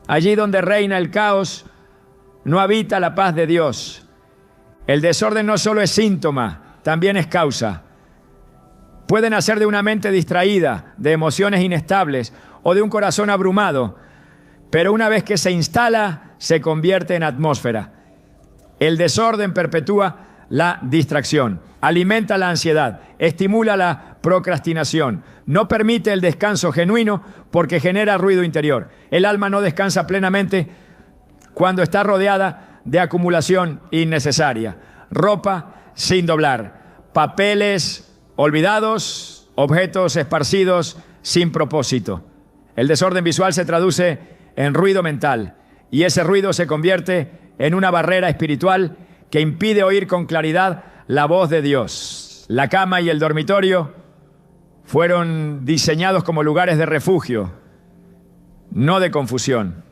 Allí donde reina el caos, no habita la paz de Dios. El desorden no solo es síntoma, también es causa. Puede nacer de una mente distraída, de emociones inestables o de un corazón abrumado, pero una vez que se instala, se convierte en atmósfera. El desorden perpetúa la distracción, alimenta la ansiedad, estimula la procrastinación, no permite el descanso genuino porque genera ruido interior. El alma no descansa plenamente cuando está rodeada de acumulación innecesaria. Ropa sin doblar, papeles olvidados, objetos esparcidos sin propósito. El desorden visual se traduce en ruido mental y ese ruido se convierte en una barrera espiritual que impide oír con claridad la voz de Dios. La cama y el dormitorio fueron diseñados como lugares de refugio, no de confusión.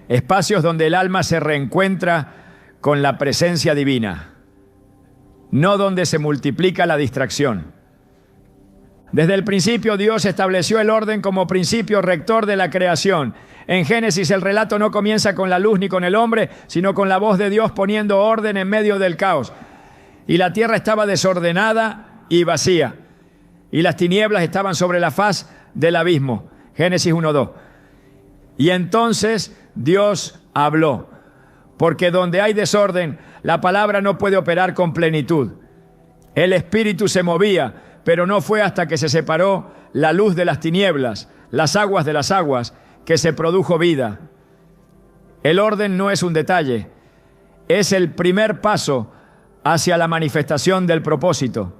Espacios donde el alma se reencuentra con la presencia divina, no donde se multiplica la distracción. Desde el principio Dios estableció el orden como principio rector de la creación. En Génesis el relato no comienza con la luz ni con el hombre, sino con la voz de Dios poniendo orden en medio del caos. Y la tierra estaba desordenada y vacía, y las tinieblas estaban sobre la faz del abismo. Génesis 1:2. Y entonces Dios habló, porque donde hay desorden, la palabra no puede operar con plenitud. El espíritu se movía, pero no fue hasta que se separó la luz de las tinieblas, las aguas de las aguas, que se produjo vida. El orden no es un detalle, es el primer paso hacia la manifestación del propósito.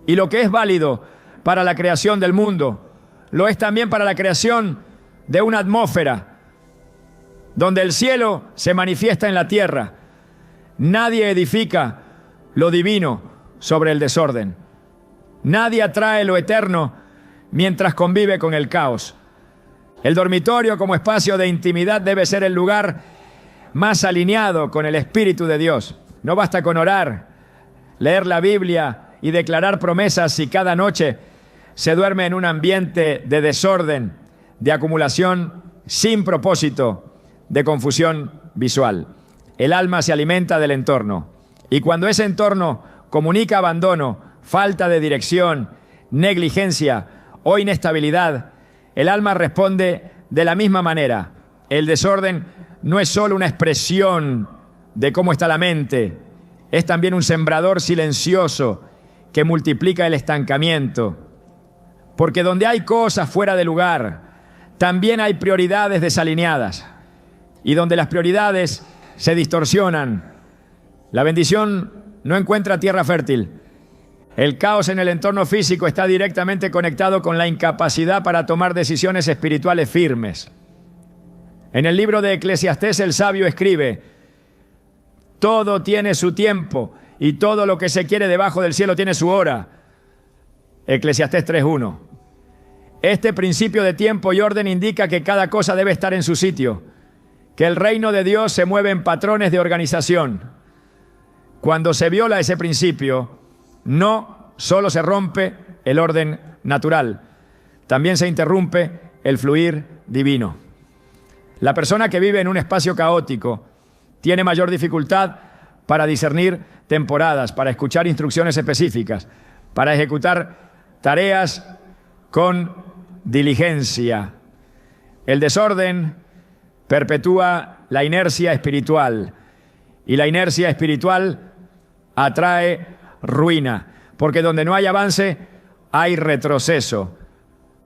Y lo que es válido para la creación del mundo, lo es también para la creación de una atmósfera, donde el cielo se manifiesta en la tierra. Nadie edifica lo divino sobre el desorden. Nadie atrae lo eterno mientras convive con el caos. El dormitorio como espacio de intimidad debe ser el lugar más alineado con el Espíritu de Dios. No basta con orar, leer la Biblia y declarar promesas si cada noche se duerme en un ambiente de desorden, de acumulación sin propósito, de confusión visual. El alma se alimenta del entorno y cuando ese entorno comunica abandono, falta de dirección, negligencia o inestabilidad, el alma responde de la misma manera. El desorden no es solo una expresión de cómo está la mente, es también un sembrador silencioso que multiplica el estancamiento. Porque donde hay cosas fuera de lugar, también hay prioridades desalineadas. Y donde las prioridades se distorsionan, la bendición no encuentra tierra fértil. El caos en el entorno físico está directamente conectado con la incapacidad para tomar decisiones espirituales firmes. En el libro de Eclesiastés el sabio escribe: todo tiene su tiempo y todo lo que se quiere debajo del cielo tiene su hora. Eclesiastés 3:1. Este principio de tiempo y orden indica que cada cosa debe estar en su sitio, que el reino de Dios se mueve en patrones de organización. Cuando se viola ese principio, no solo se rompe el orden natural, también se interrumpe el fluir divino. La persona que vive en un espacio caótico tiene mayor dificultad para discernir temporadas, para escuchar instrucciones específicas, para ejecutar tareas con diligencia. El desorden perpetúa la inercia espiritual y la inercia espiritual atrae ruina, porque donde no hay avance hay retroceso.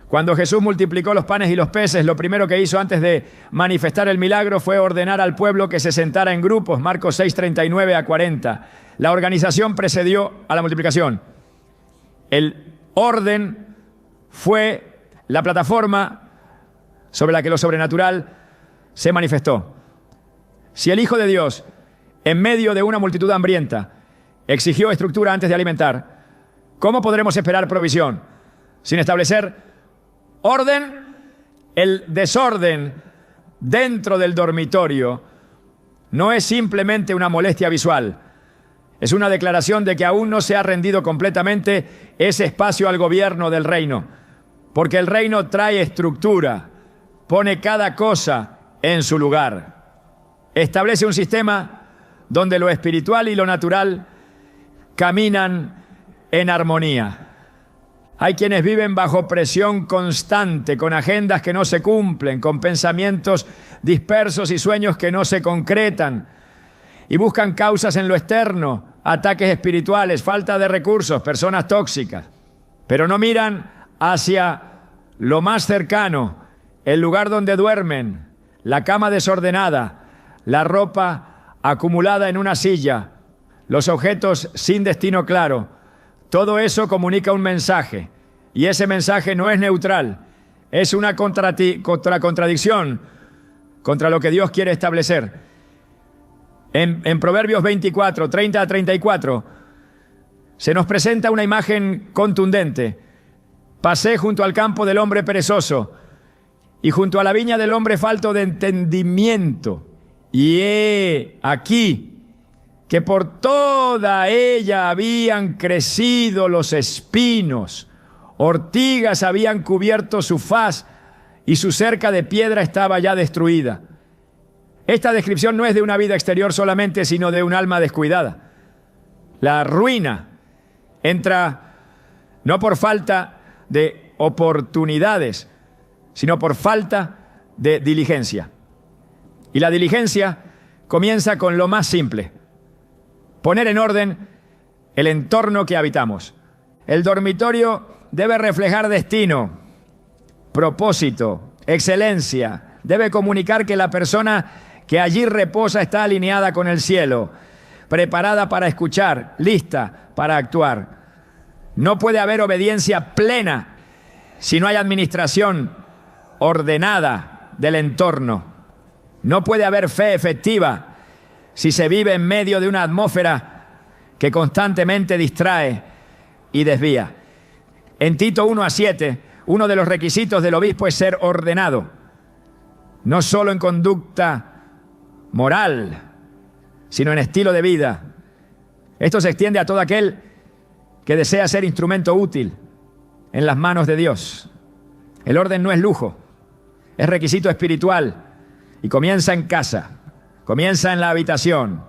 Cuando Jesús multiplicó los panes y los peces, lo primero que hizo antes de manifestar el milagro fue ordenar al pueblo que se sentara en grupos, Marcos 6:39 a 40. La organización precedió a la multiplicación. El orden fue la plataforma sobre la que lo sobrenatural se manifestó. Si el Hijo de Dios, en medio de una multitud hambrienta, exigió estructura antes de alimentar, ¿cómo podremos esperar provisión sin establecer orden? El desorden dentro del dormitorio no es simplemente una molestia visual, es una declaración de que aún no se ha rendido completamente ese espacio al gobierno del reino, porque el reino trae estructura, pone cada cosa en su lugar, establece un sistema donde lo espiritual y lo natural caminan en armonía. Hay quienes viven bajo presión constante, con agendas que no se cumplen, con pensamientos dispersos y sueños que no se concretan, y buscan causas en lo externo, ataques espirituales, falta de recursos, personas tóxicas, pero no miran hacia lo más cercano, el lugar donde duermen, la cama desordenada, la ropa acumulada en una silla, los objetos sin destino claro. Todo eso comunica un mensaje, y ese mensaje no es neutral, es una contradicción contra lo que Dios quiere establecer. En Proverbios 24, 30 a 34, se nos presenta una imagen contundente. Pasé junto al campo del hombre perezoso y junto a la viña del hombre falto de entendimiento, y he aquí que por toda ella habían crecido los espinos, ortigas habían cubierto su faz y su cerca de piedra estaba ya destruida. Esta descripción no es de una vida exterior solamente, sino de un alma descuidada. La ruina entra no por falta de oportunidades, sino por falta de diligencia. Y la diligencia comienza con lo más simple: poner en orden el entorno que habitamos. El dormitorio debe reflejar destino, propósito, excelencia. Debe comunicar que la persona que allí reposa está alineada con el cielo, preparada para escuchar, lista para actuar. No puede haber obediencia plena si no hay administración ordenada del entorno. No puede haber fe efectiva si se vive en medio de una atmósfera que constantemente distrae y desvía. En Tito 1:7, uno de los requisitos del obispo es ser ordenado, no solo en conducta moral, sino en estilo de vida. Esto se extiende a todo aquel que desea ser instrumento útil en las manos de Dios. El orden no es lujo, es requisito espiritual y comienza en casa. Comienza en la habitación,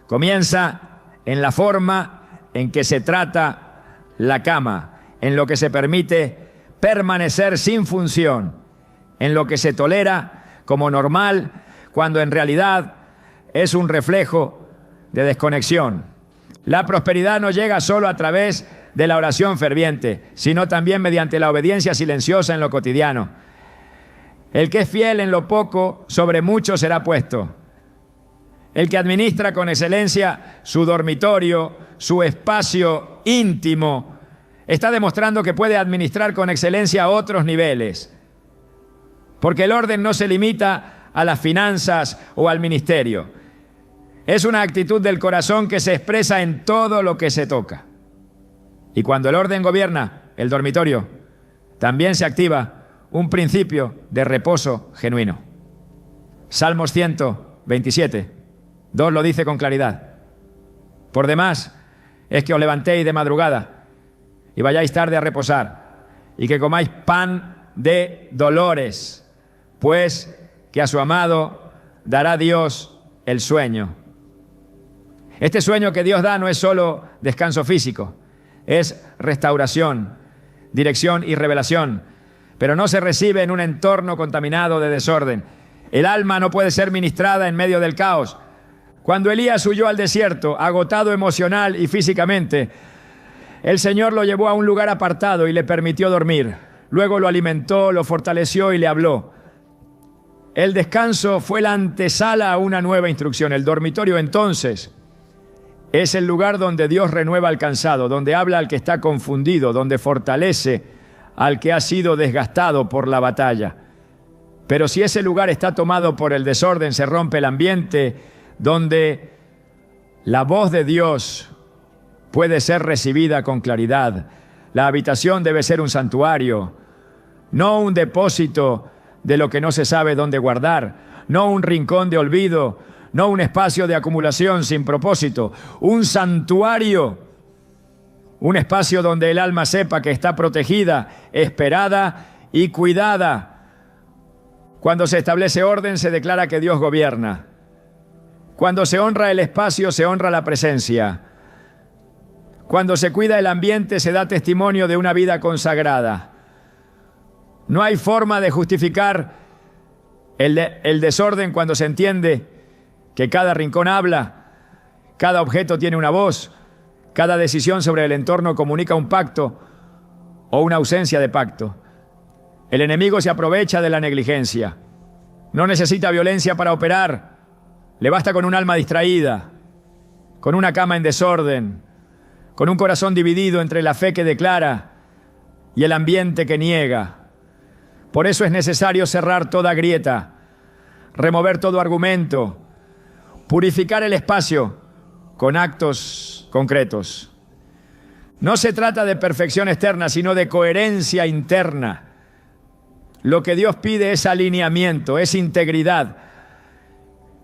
comienza en la forma en que se trata la cama, en lo que se permite permanecer sin función, en lo que se tolera como normal, cuando en realidad es un reflejo de desconexión. La prosperidad no llega solo a través de la oración ferviente, sino también mediante la obediencia silenciosa en lo cotidiano. El que es fiel en lo poco, sobre mucho será puesto. El que administra con excelencia su dormitorio, su espacio íntimo, está demostrando que puede administrar con excelencia a otros niveles. Porque el orden no se limita a las finanzas o al ministerio. Es una actitud del corazón que se expresa en todo lo que se toca. Y cuando el orden gobierna el dormitorio, también se activa un principio de reposo genuino. Salmos 127, 2 lo dice con claridad. Por demás es que os levantéis de madrugada y vayáis tarde a reposar, y que comáis pan de dolores, pues que a su amado dará Dios el sueño. Este sueño que Dios da no es solo descanso físico, es restauración, dirección y revelación, pero no se recibe en un entorno contaminado de desorden. El alma no puede ser ministrada en medio del caos. Cuando Elías huyó al desierto, agotado emocional y físicamente, el Señor lo llevó a un lugar apartado y le permitió dormir. Luego lo alimentó, lo fortaleció y le habló. El descanso fue la antesala a una nueva instrucción. El dormitorio entonces es el lugar donde Dios renueva al cansado, donde habla al que está confundido, donde fortalece al que ha sido desgastado por la batalla. Pero si ese lugar está tomado por el desorden, se rompe el ambiente donde la voz de Dios puede ser recibida con claridad. La habitación debe ser un santuario, no un depósito de lo que no se sabe dónde guardar, no un rincón de olvido, no un espacio de acumulación sin propósito, un santuario, un espacio donde el alma sepa que está protegida, esperada y cuidada. Cuando se establece orden, se declara que Dios gobierna. Cuando se honra el espacio, se honra la presencia. Cuando se cuida el ambiente, se da testimonio de una vida consagrada. No hay forma de justificar el desorden cuando se entiende que cada rincón habla, cada objeto tiene una voz, cada decisión sobre el entorno comunica un pacto o una ausencia de pacto. El enemigo se aprovecha de la negligencia. No necesita violencia para operar. Le basta con un alma distraída, con una cama en desorden, con un corazón dividido entre la fe que declara y el ambiente que niega. Por eso es necesario cerrar toda grieta, remover todo argumento, purificar el espacio con actos concretos. No se trata de perfección externa, sino de coherencia interna. Lo que Dios pide es alineamiento, es integridad.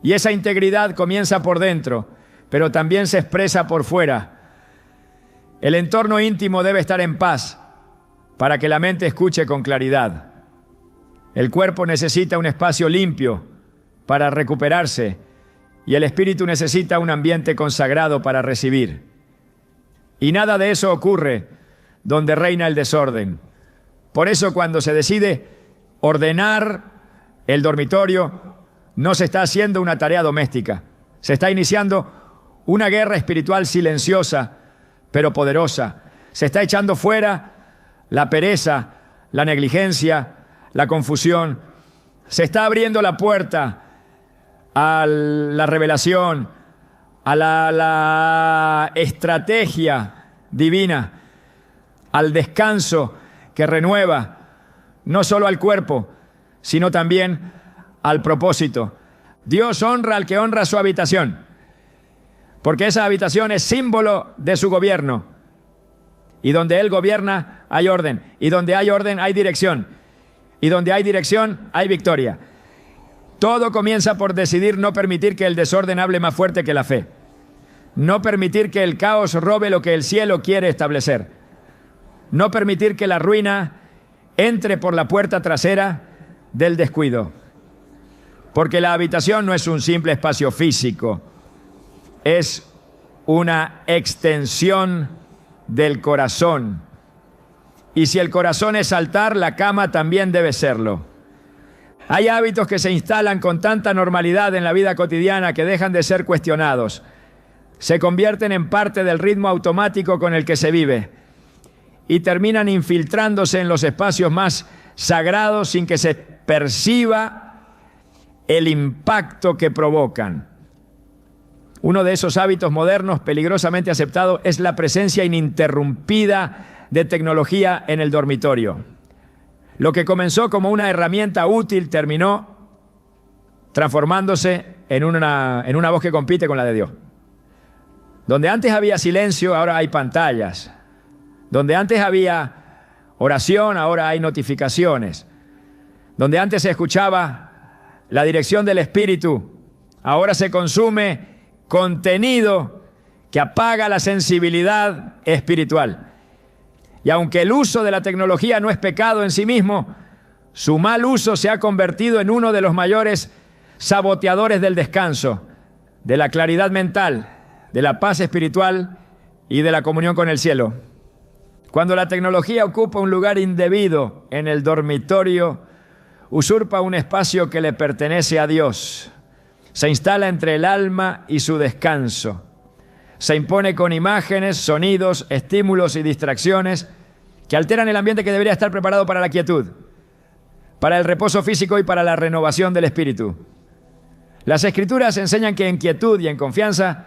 Y esa integridad comienza por dentro, pero también se expresa por fuera. El entorno íntimo debe estar en paz para que la mente escuche con claridad. El cuerpo necesita un espacio limpio para recuperarse y el espíritu necesita un ambiente consagrado para recibir. Y nada de eso ocurre donde reina el desorden. Por eso cuando se decide ordenar el dormitorio, no se está haciendo una tarea doméstica. Se está iniciando una guerra espiritual silenciosa, pero poderosa. Se está echando fuera la pereza, la negligencia, la confusión. Se está abriendo la puerta a la revelación, a la estrategia divina, al descanso que renueva no solo al cuerpo, sino también al propósito. Dios honra al que honra su habitación, porque esa habitación es símbolo de su gobierno. Y donde Él gobierna hay orden, y donde hay orden hay dirección, y donde hay dirección hay victoria. Todo comienza por decidir no permitir que el desorden hable más fuerte que la fe. No permitir que el caos robe lo que el cielo quiere establecer. No permitir que la ruina entre por la puerta trasera del descuido. Porque la habitación no es un simple espacio físico, es una extensión del corazón. Y si el corazón es altar, la cama también debe serlo. Hay hábitos que se instalan con tanta normalidad en la vida cotidiana que dejan de ser cuestionados. Se convierten en parte del ritmo automático con el que se vive y terminan infiltrándose en los espacios más sagrados sin que se perciba el impacto que provocan. Uno de esos hábitos modernos peligrosamente aceptados es la presencia ininterrumpida de tecnología en el dormitorio. Lo que comenzó como una herramienta útil terminó transformándose en una voz que compite con la de Dios. Donde antes había silencio, ahora hay pantallas. Donde antes había oración, ahora hay notificaciones. Donde antes se escuchaba la dirección del Espíritu, ahora se consume contenido que apaga la sensibilidad espiritual. Y aunque el uso de la tecnología no es pecado en sí mismo, su mal uso se ha convertido en uno de los mayores saboteadores del descanso, de la claridad mental, de la paz espiritual y de la comunión con el cielo. Cuando la tecnología ocupa un lugar indebido en el dormitorio, usurpa un espacio que le pertenece a Dios. Se instala entre el alma y su descanso. Se impone con imágenes, sonidos, estímulos y distracciones que alteran el ambiente que debería estar preparado para la quietud, para el reposo físico y para la renovación del espíritu. Las Escrituras enseñan que en quietud y en confianza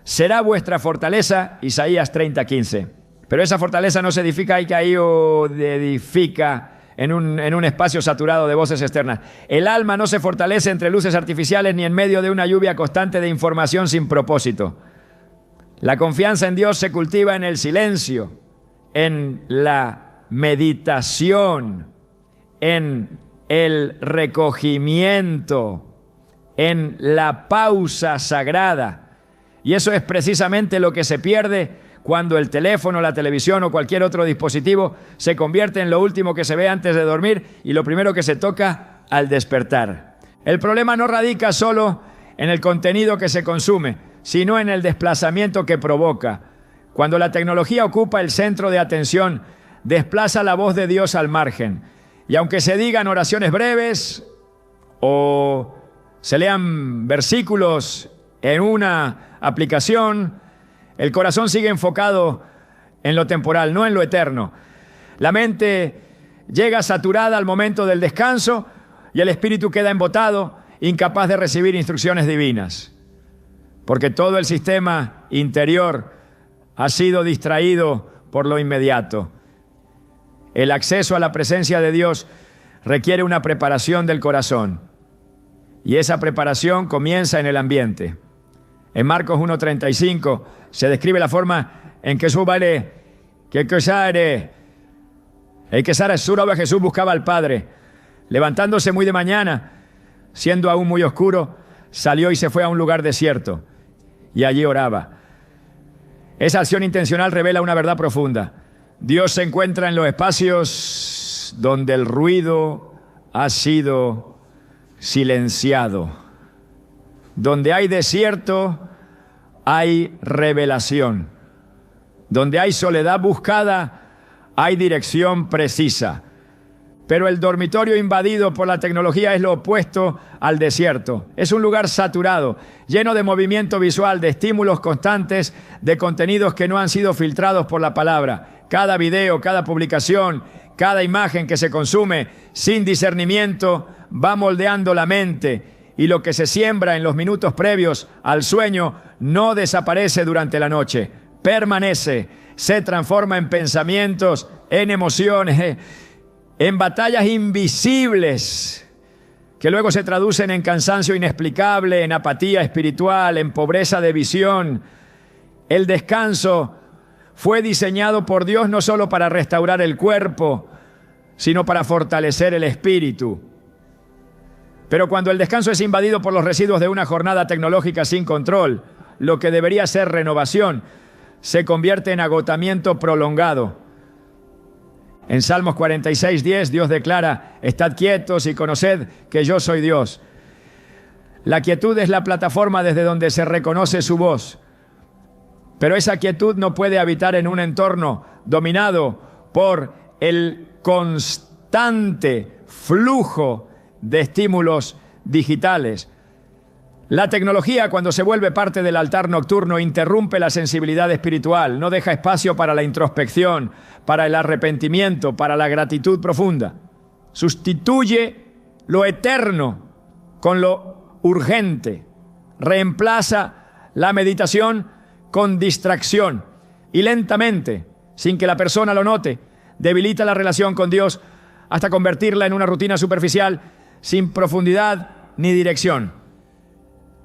será vuestra fortaleza, Isaías 30:15. Pero esa fortaleza no se edifica ahí o edifica en un espacio saturado de voces externas. El alma no se fortalece entre luces artificiales ni en medio de una lluvia constante de información sin propósito. La confianza en Dios se cultiva en el silencio, en la meditación, en el recogimiento, en la pausa sagrada. Y eso es precisamente lo que se pierde cuando el teléfono, la televisión o cualquier otro dispositivo se convierte en lo último que se ve antes de dormir y lo primero que se toca al despertar. El problema no radica solo en el contenido que se consume, sino en el desplazamiento que provoca. Cuando la tecnología ocupa el centro de atención, desplaza la voz de Dios al margen. Y aunque se digan oraciones breves o se lean versículos en una aplicación, el corazón sigue enfocado en lo temporal, no en lo eterno. La mente llega saturada al momento del descanso y el espíritu queda embotado, incapaz de recibir instrucciones divinas. Porque todo el sistema interior ha sido distraído por lo inmediato. El acceso a la presencia de Dios requiere una preparación del corazón. Y esa preparación comienza en el ambiente. En Marcos 1:35 se describe la forma en que Jesús buscaba al Padre. Levantándose muy de mañana, siendo aún muy oscuro, salió y se fue a un lugar desierto. Y allí oraba. Esa acción intencional revela una verdad profunda. Dios se encuentra en los espacios donde el ruido ha sido silenciado. Donde hay desierto, hay revelación. Donde hay soledad buscada, hay dirección precisa. Pero el dormitorio invadido por la tecnología es lo opuesto al desierto. Es un lugar saturado, lleno de movimiento visual, de estímulos constantes, de contenidos que no han sido filtrados por la palabra. Cada video, cada publicación, cada imagen que se consume sin discernimiento va moldeando la mente, y lo que se siembra en los minutos previos al sueño no desaparece durante la noche, permanece, se transforma en pensamientos, en emociones, en batallas invisibles que luego se traducen en cansancio inexplicable, en apatía espiritual, en pobreza de visión. El descanso fue diseñado por Dios no solo para restaurar el cuerpo, sino para fortalecer el espíritu. Pero cuando el descanso es invadido por los residuos de una jornada tecnológica sin control, lo que debería ser renovación se convierte en agotamiento prolongado. En Salmos 46:10 Dios declara: estad quietos y conoced que yo soy Dios. La quietud es la plataforma desde donde se reconoce su voz. Pero esa quietud no puede habitar en un entorno dominado por el constante flujo de estímulos digitales. La tecnología, cuando se vuelve parte del altar nocturno, interrumpe la sensibilidad espiritual, no deja espacio para la introspección, para el arrepentimiento, para la gratitud profunda. Sustituye lo eterno con lo urgente. Reemplaza la meditación con distracción y lentamente, sin que la persona lo note, debilita la relación con Dios hasta convertirla en una rutina superficial sin profundidad ni dirección.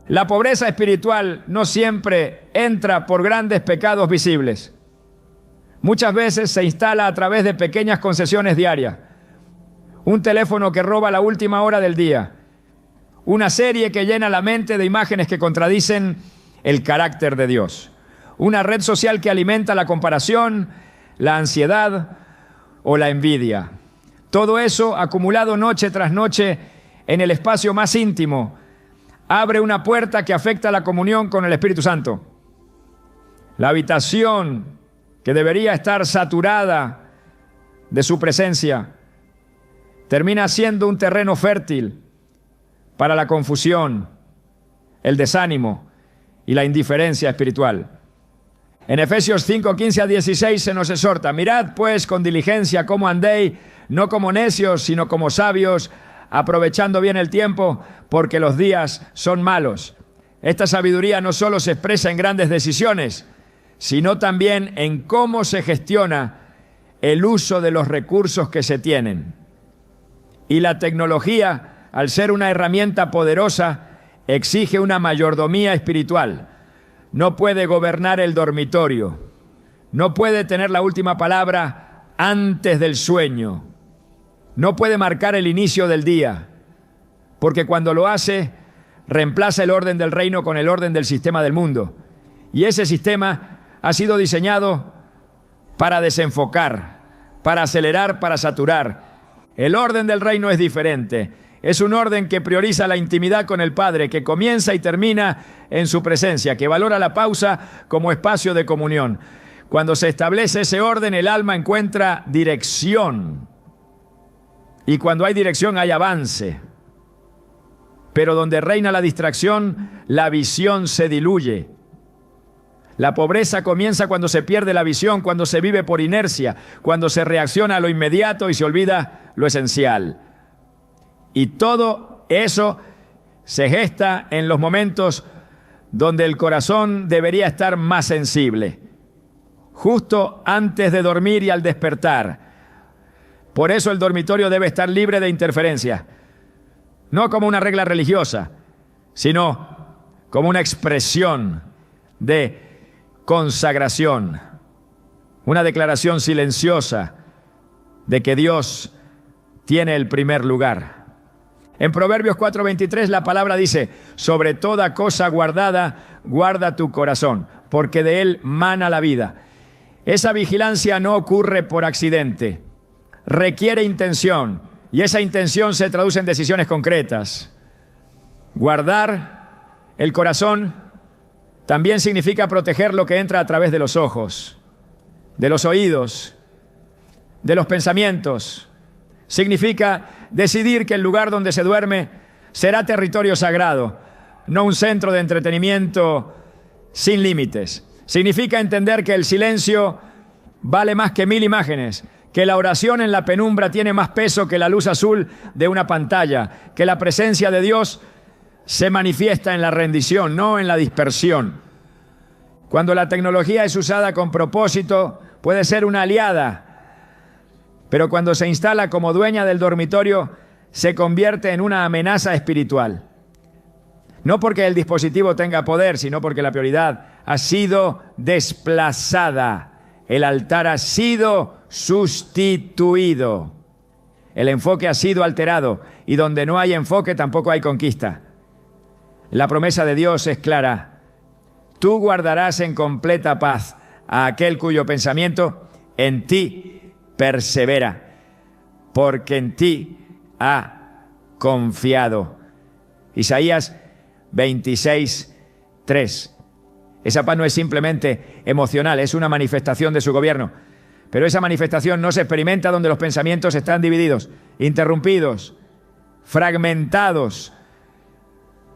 La pobreza espiritual no siempre entra por grandes pecados visibles. Muchas veces se instala a través de pequeñas concesiones diarias. Un teléfono que roba la última hora del día. Una serie que llena la mente de imágenes que contradicen el carácter de Dios. Una red social que alimenta la comparación, la ansiedad o la envidia. Todo eso, acumulado noche tras noche en el espacio más íntimo, abre una puerta que afecta la comunión con el Espíritu Santo. La habitación, que debería estar saturada de su presencia, termina siendo un terreno fértil para la confusión, el desánimo y la indiferencia espiritual. En Efesios 5, 15 a 16 se nos exhorta: mirad pues con diligencia cómo andéis, no como necios, sino como sabios, aprovechando bien el tiempo, porque los días son malos. Esta sabiduría no solo se expresa en grandes decisiones, sino también en cómo se gestiona el uso de los recursos que se tienen. Y la tecnología, al ser una herramienta poderosa, exige una mayordomía espiritual. No puede gobernar el dormitorio, no puede tener la última palabra antes del sueño, no puede marcar el inicio del día, porque cuando lo hace, reemplaza el orden del reino con el orden del sistema del mundo. Y ese sistema ha sido diseñado para desenfocar, para acelerar, para saturar. El orden del reino es diferente. Es un orden que prioriza la intimidad con el Padre, que comienza y termina en su presencia, que valora la pausa como espacio de comunión. Cuando se establece ese orden, el alma encuentra dirección. Y cuando hay dirección, hay avance. Pero donde reina la distracción, la visión se diluye. La pobreza comienza cuando se pierde la visión, cuando se vive por inercia, cuando se reacciona a lo inmediato y se olvida lo esencial. Y todo eso se gesta en los momentos donde el corazón debería estar más sensible, justo antes de dormir y al despertar. Por eso el dormitorio debe estar libre de interferencia, no como una regla religiosa, sino como una expresión de consagración, una declaración silenciosa de que Dios tiene el primer lugar. En Proverbios 4:23 la palabra dice: sobre toda cosa guardada, guarda tu corazón, porque de él mana la vida. Esa vigilancia no ocurre por accidente, requiere intención, y esa intención se traduce en decisiones concretas. Guardar el corazón también significa proteger lo que entra a través de los ojos, de los oídos, de los pensamientos. Significa decidir que el lugar donde se duerme será territorio sagrado, no un centro de entretenimiento sin límites. Significa entender que el silencio vale más que 1000 imágenes, que la oración en la penumbra tiene más peso que la luz azul de una pantalla, que la presencia de Dios se manifiesta en la rendición, no en la dispersión. Cuando la tecnología es usada con propósito, puede ser una aliada, pero cuando se instala como dueña del dormitorio, se convierte en una amenaza espiritual. No porque el dispositivo tenga poder, sino porque la prioridad ha sido desplazada. El altar ha sido sustituido. El enfoque ha sido alterado, y donde no hay enfoque tampoco hay conquista. La promesa de Dios es clara: tú guardarás en completa paz a aquel cuyo pensamiento en ti persevera, porque en ti ha confiado. Isaías 26:3. Esa paz no es simplemente emocional, es una manifestación de su gobierno. Pero esa manifestación no se experimenta donde los pensamientos están divididos, interrumpidos, fragmentados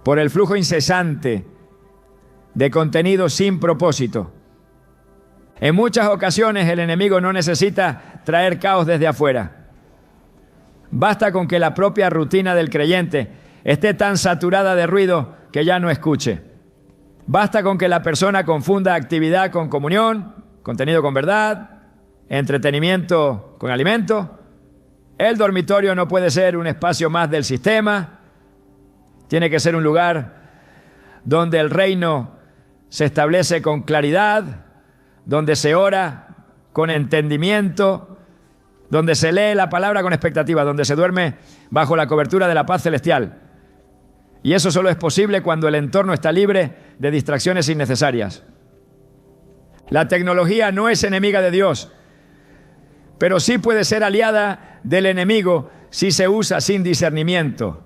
por el flujo incesante de contenido sin propósito. En muchas ocasiones el enemigo no necesita traer caos desde afuera. Basta con que la propia rutina del creyente esté tan saturada de ruido que ya no escuche. Basta con que la persona confunda actividad con comunión, contenido con verdad, entretenimiento con alimento. El dormitorio no puede ser un espacio más del sistema. Tiene que ser un lugar donde el reino se establece con claridad, donde se ora con entendimiento, donde se lee la palabra con expectativa, donde se duerme bajo la cobertura de la paz celestial. Y eso solo es posible cuando el entorno está libre de distracciones innecesarias. La tecnología no es enemiga de Dios, pero sí puede ser aliada del enemigo si se usa sin discernimiento.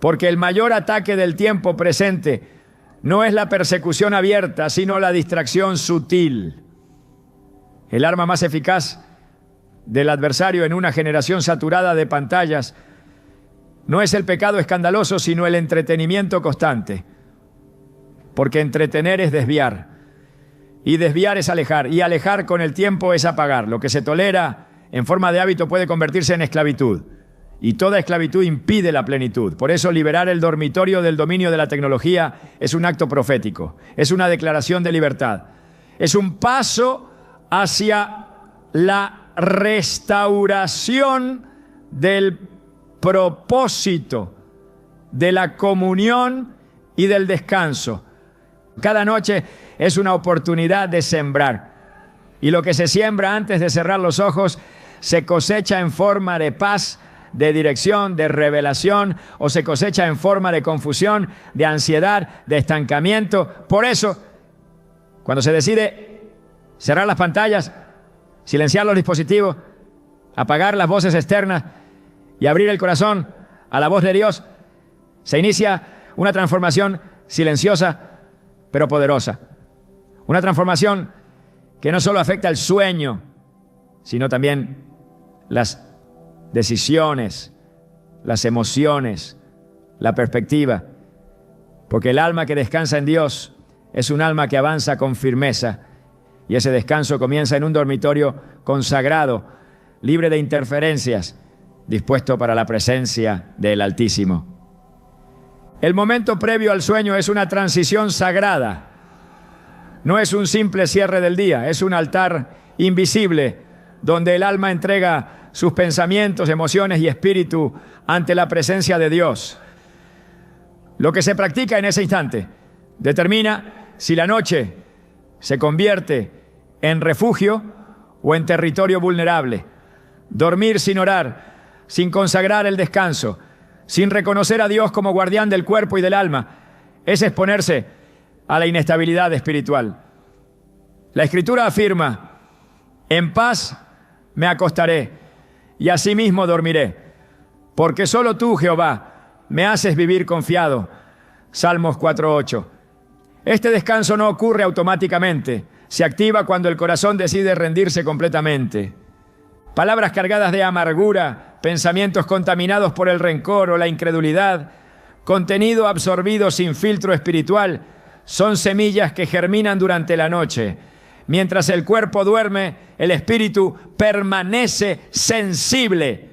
Porque el mayor ataque del tiempo presente no es la persecución abierta, sino la distracción sutil. El arma más eficaz del adversario en una generación saturada de pantallas no es el pecado escandaloso, sino el entretenimiento constante. Porque entretener es desviar, y desviar es alejar, y alejar con el tiempo es apagar. Lo que se tolera en forma de hábito puede convertirse en esclavitud, y toda esclavitud impide la plenitud. Por eso liberar el dormitorio del dominio de la tecnología es un acto profético, es una declaración de libertad, es un paso hacia la restauración del propósito de la comunión y del descanso. Cada noche es una oportunidad de sembrar. Y lo que se siembra antes de cerrar los ojos se cosecha en forma de paz, de dirección, de revelación, o se cosecha en forma de confusión, de ansiedad, de estancamiento. Por eso, cuando se decide cerrar las pantallas, silenciar los dispositivos, apagar las voces externas y abrir el corazón a la voz de Dios, se inicia una transformación silenciosa pero poderosa. Una transformación que no solo afecta el sueño, sino también las decisiones, las emociones, la perspectiva. Porque el alma que descansa en Dios es un alma que avanza con firmeza, y ese descanso comienza en un dormitorio consagrado, libre de interferencias, dispuesto para la presencia del Altísimo. El momento previo al sueño es una transición sagrada. No es un simple cierre del día, es un altar invisible donde el alma entrega sus pensamientos, emociones y espíritu ante la presencia de Dios. Lo que se practica en ese instante determina si la noche se convierte en refugio o en territorio vulnerable. Dormir sin orar, sin consagrar el descanso, sin reconocer a Dios como guardián del cuerpo y del alma, es exponerse a la inestabilidad espiritual. La Escritura afirma: en paz me acostaré y asimismo dormiré, porque solo tú, Jehová, me haces vivir confiado. Salmos 4:8. Este descanso no ocurre automáticamente, se activa cuando el corazón decide rendirse completamente. Palabras cargadas de amargura, pensamientos contaminados por el rencor o la incredulidad, contenido absorbido sin filtro espiritual, son semillas que germinan durante la noche. Mientras el cuerpo duerme, el espíritu permanece sensible.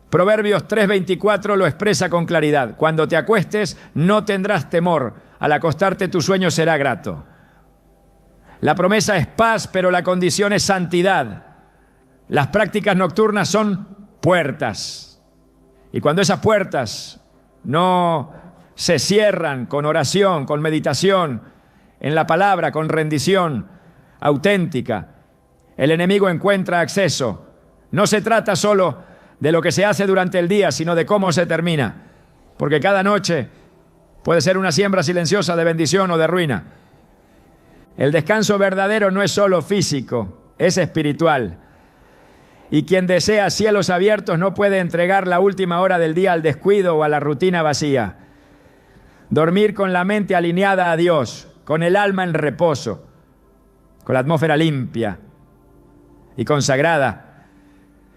Proverbios 3:24 lo expresa con claridad. Cuando te acuestes, no tendrás temor. Al acostarte, tu sueño será grato. La promesa es paz, pero la condición es santidad. Las prácticas nocturnas son puertas. Y cuando esas puertas no se cierran con oración, con meditación, en la palabra, con rendición auténtica, el enemigo encuentra acceso. No se trata solo de lo que se hace durante el día, sino de cómo se termina. Porque cada noche puede ser una siembra silenciosa de bendición o de ruina. El descanso verdadero no es solo físico, es espiritual. Y quien desea cielos abiertos no puede entregar la última hora del día al descuido o a la rutina vacía. Dormir con la mente alineada a Dios, con el alma en reposo, con la atmósfera limpia y consagrada,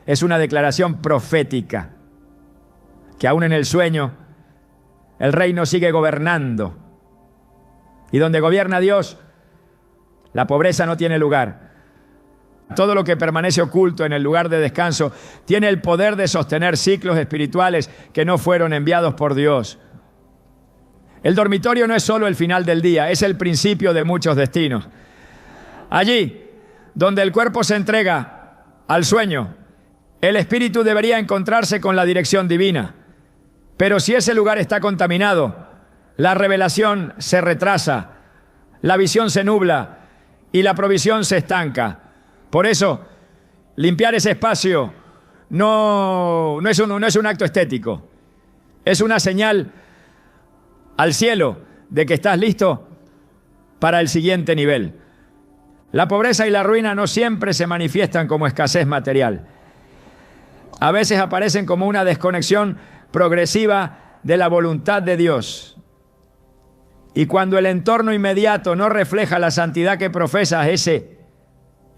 es una declaración profética, que aún en el sueño el reino sigue gobernando. Y donde gobierna Dios, la pobreza no tiene lugar. Todo lo que permanece oculto en el lugar de descanso tiene el poder de sostener ciclos espirituales que no fueron enviados por Dios. El dormitorio no es solo el final del día, es el principio de muchos destinos. Allí, donde el cuerpo se entrega al sueño, el espíritu debería encontrarse con la dirección divina. Pero si ese lugar está contaminado, la revelación se retrasa, la visión se nubla y la provisión se estanca. Por eso, limpiar ese espacio no es un acto estético, es una señal al cielo de que estás listo para el siguiente nivel. La pobreza y la ruina no siempre se manifiestan como escasez material. A veces aparecen como una desconexión progresiva de la voluntad de Dios. Y cuando el entorno inmediato no refleja la santidad que profesas,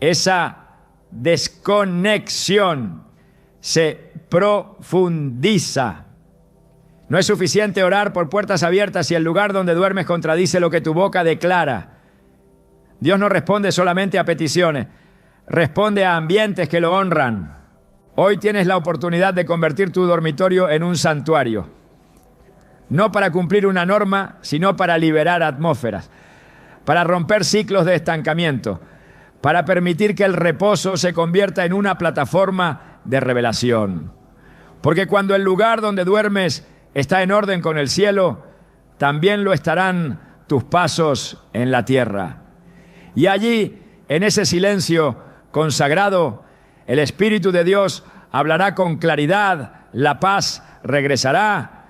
esa desconexión se profundiza. No es suficiente orar por puertas abiertas si el lugar donde duermes contradice lo que tu boca declara. Dios no responde solamente a peticiones, responde a ambientes que lo honran. Hoy tienes la oportunidad de convertir tu dormitorio en un santuario. No para cumplir una norma, sino para liberar atmósferas, para romper ciclos de estancamiento, para permitir que el reposo se convierta en una plataforma de revelación. Porque cuando el lugar donde duermes está en orden con el cielo, también lo estarán tus pasos en la tierra. Y allí, en ese silencio consagrado, el Espíritu de Dios hablará con claridad, la paz regresará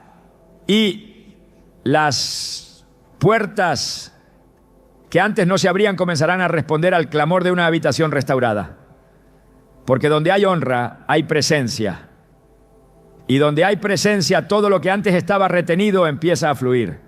y las puertas que antes no se abrían comenzarán a responder al clamor de una habitación restaurada. Porque donde hay honra, hay presencia. Y donde hay presencia, todo lo que antes estaba retenido empieza a fluir.